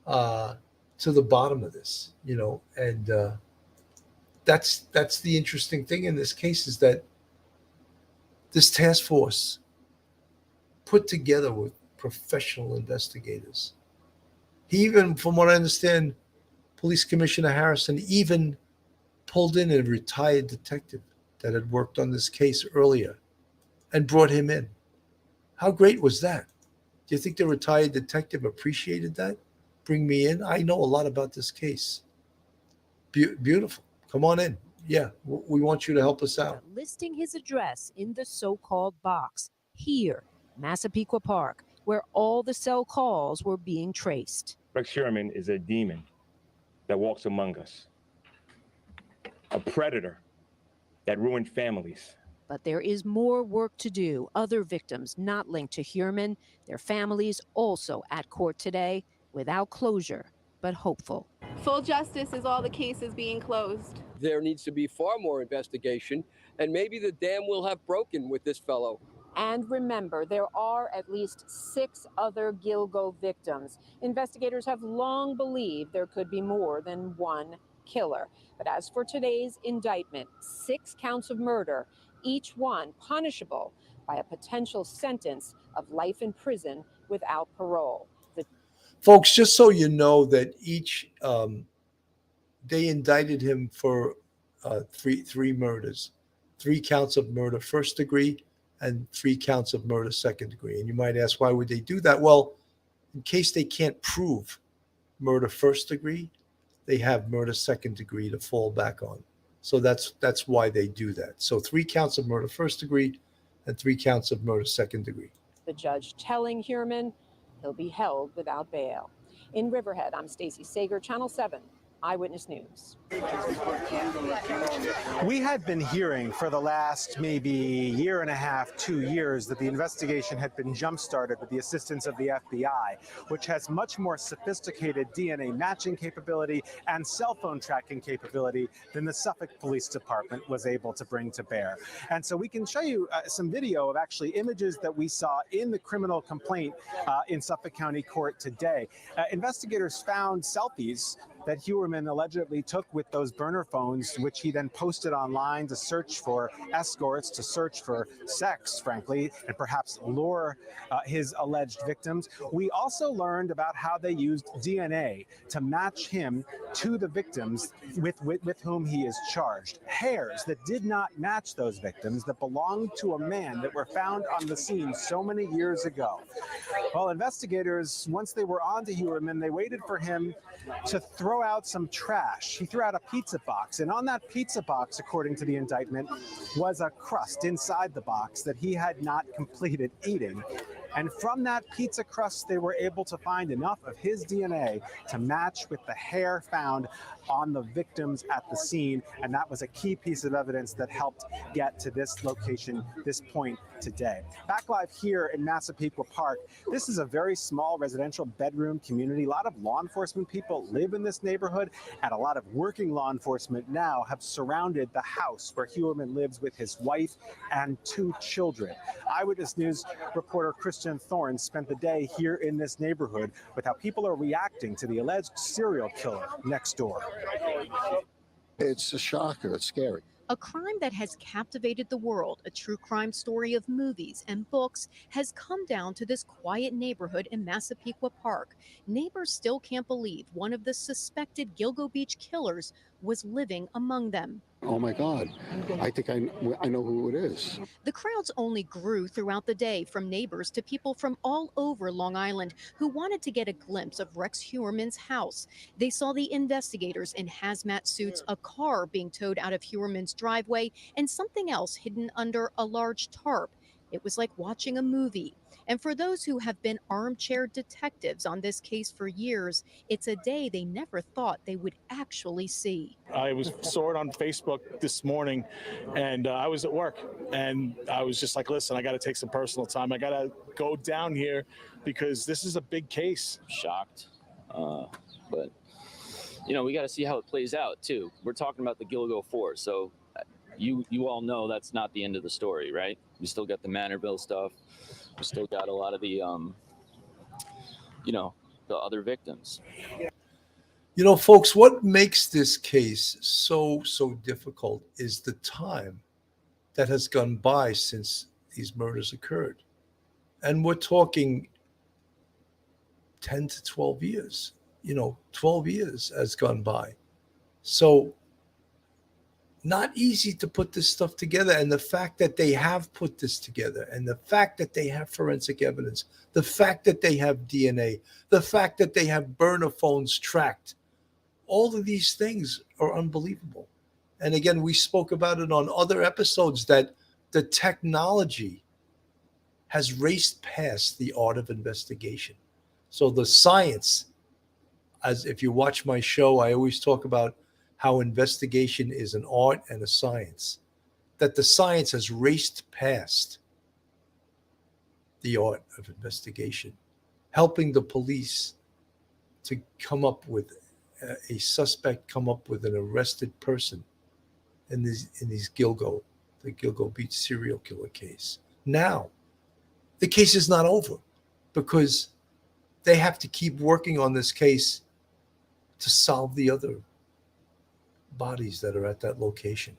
to the bottom of this, you know. And that's the interesting thing in this case, is that this task force put together with professional investigators. He even, from what I understand, Police Commissioner Harrison even pulled in a retired detective that had worked on this case earlier and brought him in. How great was that? Do you think the retired detective appreciated that? Bring me in. I know a lot about this case. Beautiful. Come on in. Yeah, we want you to help us out. Listing his address in the so-called box here, Massapequa Park, where all the cell calls were being traced. Rex Heuermann is a demon that walks among us, a predator that ruined families. But there is more work to do. Other victims not linked to Heuermann, their families also at court today, without closure, but hopeful. Full justice is all the cases being closed. There needs to be far more investigation, and maybe the dam will have broken with this fellow. And remember, there are at least 6 other Gilgo victims. Investigators have long believed there could be more than one killer. But as for today's indictment, 6 counts of murder, each one punishable by a potential sentence of life in prison without parole. Folks, just so you know that each, they indicted him for three murders, 3 counts of murder first degree and 3 counts of murder second degree. And you might ask, why would they do that? Well, in case they can't prove murder first degree, they have murder second degree to fall back on. So that's why they do that. So 3 counts of murder first degree and 3 counts of murder second degree. The judge telling Heuermann he'll be held without bail. In Riverhead, I'm Stacey Sager, Channel 7. Eyewitness News. We had been hearing for the last maybe year and a half, 2 years, that the investigation had been jump-started with the assistance of the FBI, which has much more sophisticated DNA matching capability and cell phone tracking capability than the Suffolk Police Department was able to bring to bear. And so we can show you some video of actually images that we saw in the criminal complaint in Suffolk County Court today. Investigators found selfies that Heuermann allegedly took with those burner phones, which he then posted online to search for escorts, to search for sex, frankly, and perhaps lure his alleged victims. We also learned about how they used DNA to match him to the victims with whom he is charged. Hairs that did not match those victims that belonged to a man that were found on the scene so many years ago. Well, investigators, once they were on to Heuermann, they waited for him to throw out some trash. He threw out a pizza box, and on that pizza box, according to the indictment, was a crust inside the box that he had not completed eating. And from that pizza crust, they were able to find enough of his DNA to match with the hair found on the victims at the scene. And that was a key piece of evidence that helped get to this location, this point today. Back live here in Massapequa Park, this is a very small residential bedroom community. A lot of law enforcement people live in this neighborhood, and a lot of working law enforcement now have surrounded the house where Heuermann lives with his wife and 2 children. Eyewitness News reporter Christian Thorne spent the day here in this neighborhood with how people are reacting to the alleged serial killer next door. It's a shocker. It's scary. A crime that has captivated the world, a true crime story of movies and books, has come down to this quiet neighborhood in Massapequa Park. Neighbors still can't believe one of the suspected Gilgo Beach killers was living among them. Oh my God, I think I know who it is. The crowds only grew throughout the day, from neighbors to people from all over Long Island who wanted to get a glimpse of Rex Heuermann's house. They saw the investigators in hazmat suits, a car being towed out of Heuermann's driveway, and something else hidden under a large tarp. It was like watching a movie. And for those who have been armchair detectives on this case for years, it's a day they never thought they would actually see. I saw it on Facebook this morning, and I was at work, and I was just like, listen, I got to take some personal time. I got to go down here because this is a big case. Shocked, but we got to see how it plays out too. We're talking about the Gilgo 4, so you all know that's not the end of the story, right? We still got the Manorville stuff. We still got a lot of the the other victims. Folks, what makes this case so difficult is the time that has gone by since these murders occurred. And we're talking 10 to 12 years. 12 years has gone by. So not easy to put this stuff together. And the fact that they have put this together, and the fact that they have forensic evidence, the fact that they have DNA, the fact that they have burner phones tracked, all of these things are unbelievable. And again, we spoke about it on other episodes that the technology has raced past the art of investigation. So the science, as if you watch my show, I always talk about how investigation is an art and a science, that the science has raced past the art of investigation, helping the police to come up with a suspect, come up with an arrested person in the Gilgo Beach serial killer case. Now, the case is not over because they have to keep working on this case to solve the other bodies that are at that location.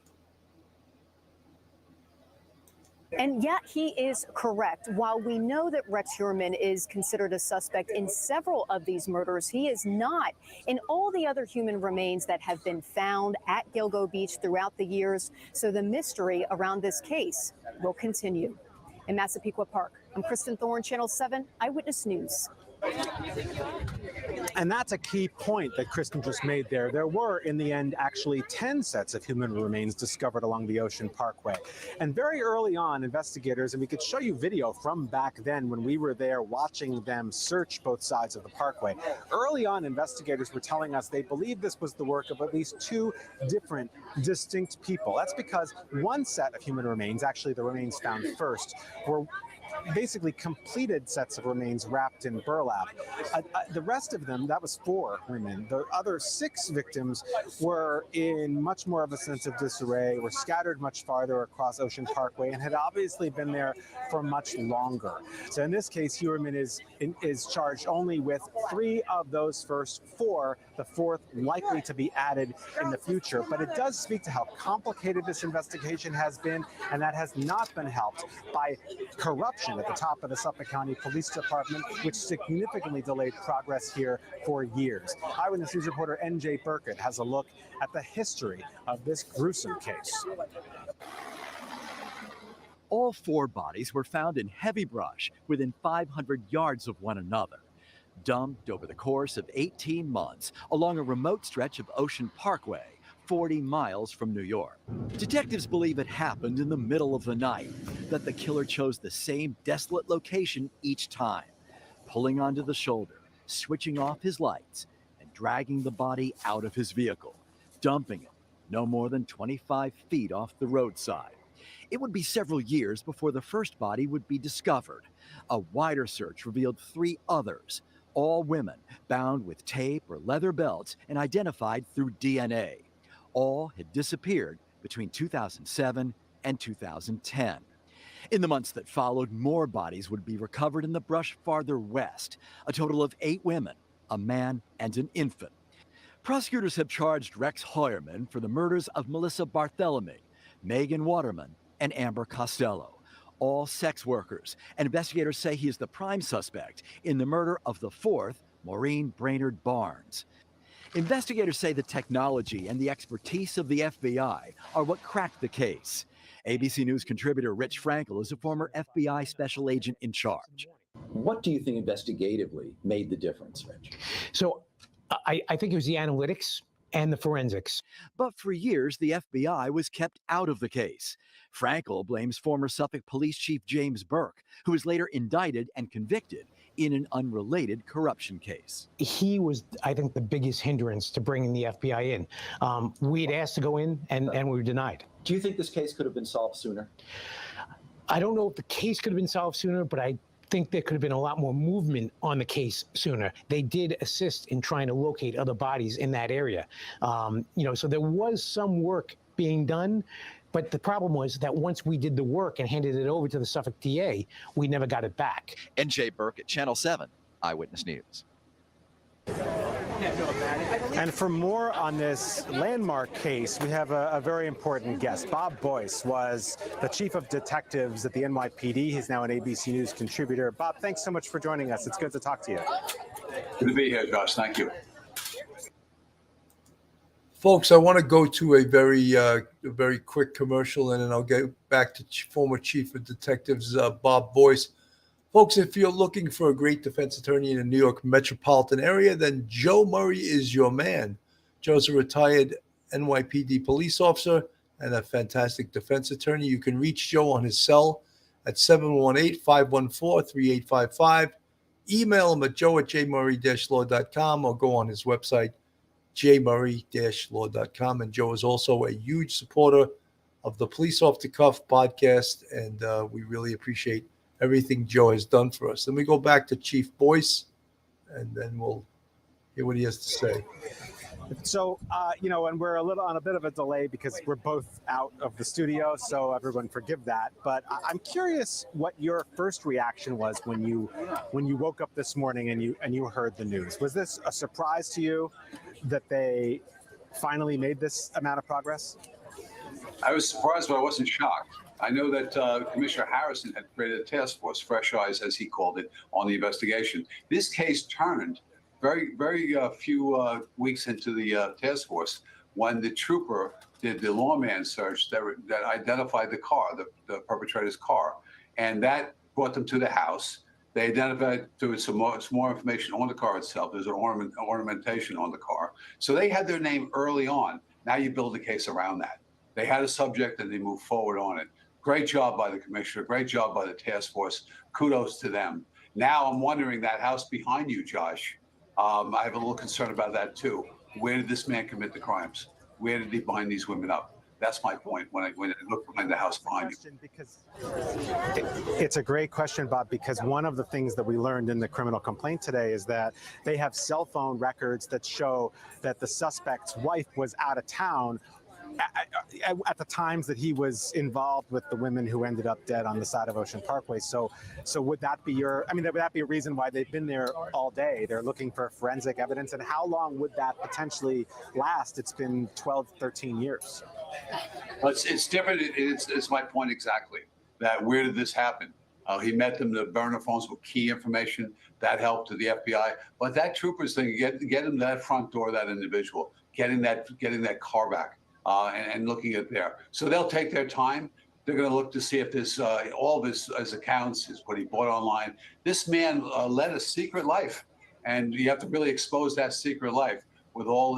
And yet he is correct. While we know that Rex Heuermann is considered a suspect in several of these murders, he is not in all the other human remains that have been found at Gilgo Beach throughout the years. So the mystery around this case will continue. In Massapequa Park, I'm Kristen Thorne, Channel 7 Eyewitness News. And that's a key point that Kristen just made there. There were, in the end, actually 10 sets of human remains discovered along the Ocean Parkway. And very early on, investigators, and we could show you video from back then when we were there watching them search both sides of the parkway. Early on, investigators were telling us they believed this was the work of at least 2 different distinct people. That's because one set of human remains, actually the remains found first, were basically completed sets of remains wrapped in burlap. The rest of them, that was 4 women. The other 6 victims were in much more of a sense of disarray, were scattered much farther across Ocean Parkway, and had obviously been there for much longer. So in this case, Heuermann is charged only with 3 of those first 4, the 4th likely to be added in the future. But it does speak to how complicated this investigation has been, and that has not been helped by corruption at the top of the Suffolk County Police Department, which significantly delayed progress here for years. Eyewitness News reporter N.J. Burkett has a look at the history of this gruesome case. All 4 bodies were found in heavy brush within 500 yards of one another, dumped over the course of 18 months along a remote stretch of Ocean Parkway, 40 miles from New York. Detectives believe it happened in the middle of the night, that the killer chose the same desolate location each time, pulling onto the shoulder, switching off his lights, and dragging the body out of his vehicle, dumping it no more than 25 feet off the roadside. It would be several years before the first body would be discovered. A wider search revealed 3 others, all women, bound with tape or leather belts and identified through DNA. All had disappeared between 2007 and 2010. In the months that followed, more bodies would be recovered in the brush farther west, a total of 8 women, a man, and an infant. Prosecutors have charged Rex Heuermann for the murders of Melissa Barthelemy, Megan Waterman, and Amber Costello, all sex workers. And investigators say he is the prime suspect in the murder of the fourth, Maureen Brainerd Barnes. Investigators say the technology and the expertise of the FBI are what cracked the case. ABC News contributor Rich Frankel is a former FBI special agent in charge. What do you think investigatively made the difference, Rich? So I think it was the analytics and the forensics. But for years, the FBI was kept out of the case. Frankel blames former Suffolk Police Chief James Burke, who was later indicted and convicted in an unrelated corruption case. He was, I think, the biggest hindrance to bringing the FBI in. We'd asked to go in and we were denied. Do you think this case could have been solved sooner? I don't know if the case could have been solved sooner, but I think there could have been a lot more movement on the case sooner. They did assist in trying to locate other bodies in that area. So there was some work being done, but the problem was that once we did the work and handed it over to the Suffolk DA, we never got it back. N.J. Burke at Channel 7, Eyewitness News. And for more on this landmark case, we have a very important guest. Bob Boyce was the chief of detectives at the NYPD. He's now an ABC News contributor. Bob, thanks so much for joining us. It's good to talk to you. Good to be here, Josh. Thank you. Folks, I want to go to a very quick commercial, and then I'll get back to former chief of detectives Bob Boyce. Folks, if you're looking for a great defense attorney in the New York metropolitan area, then Joe Murray is your man. Joe's a retired NYPD police officer and a fantastic defense attorney. You can reach Joe on his cell at 718-514-3855. Email him at joe@jmurray-law.com or go on his website, jmurray-law.com. And Joe is also a huge supporter of the Police Off the Cuff podcast, and we really appreciate everything Joe has done for us. Then we go back to Chief Boyce, and then we'll hear what he has to say. So, and we're on a bit of a delay because we're both out of the studio, so everyone forgive that. But I'm curious what your first reaction was when you woke up this morning and you heard the news. Was this a surprise to you that they finally made this amount of progress? I was surprised, but I wasn't shocked. I know that Commissioner Harrison had created a task force, fresh eyes, as he called it, on the investigation. This case turned very few weeks into the task force when the trooper did the lawman search that identified the car, the perpetrator's car, and that brought them to the house. They identified some more information on the car itself. There's an ornamentation on the car. So they had their name early on. Now you build a case around that. They had a subject and they moved forward on it. Great job by the commissioner. Great job by the task force. Kudos to them. Now I'm wondering, that house behind you, Josh, I have a little concern about that too. Where did this man commit the crimes? Where did he bind these women up? That's my point when I look behind the house behind you. It's a great question, Bob, because one of the things that we learned in the criminal complaint today is that they have cell phone records that show that the suspect's wife was out of town at the times that he was involved with the women who ended up dead on the side of Ocean Parkway. So would that be would that be a reason why they've been there all day? They're looking for forensic evidence. And how long would that potentially last? It's been 12, 13 years. It's different. It's my point exactly. That where did this happen? He met them. The burner phones with key information that helped to the FBI. But that trooper's thing, get him to that front door, that individual, getting that car back. And looking at there. So they'll take their time. They're going to look to see if this, all of his accounts, is what he bought online. This man led a secret life, and you have to really expose that secret life with all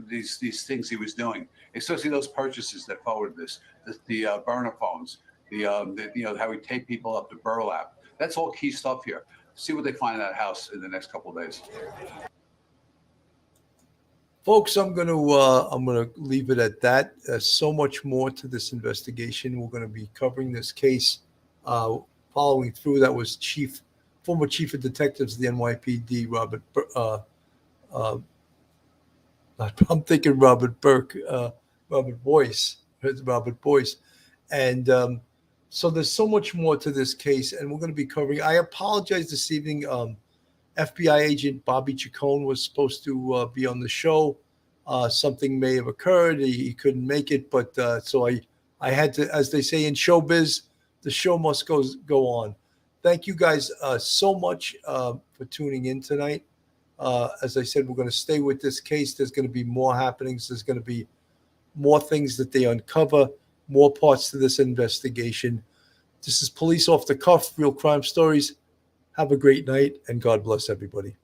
these things he was doing, especially those purchases that forwarded this, the burner phones, how he taped people up to burlap. That's all key stuff here. See what they find in that house in the next couple of days. Folks, I'm gonna leave it at that. There's so much more to this investigation. We're going to be covering this case, following through. That was former chief of detectives of the NYPD, Robert Boyce, and so there's so much more to this case, and we're going to be covering. I apologize this evening. FBI Agent Bobby Chacon was supposed to be on the show. Something may have occurred. He couldn't make it, but so I I had to, as they say in showbiz, the show must go on. Thank you guys so much for tuning in tonight. As I said, we're going to stay with this case. There's going to be more happenings. There's going to be more things that they uncover, more parts to this investigation. This is Police Off the Cuff, Real Crime Stories. Have a great night, and God bless everybody.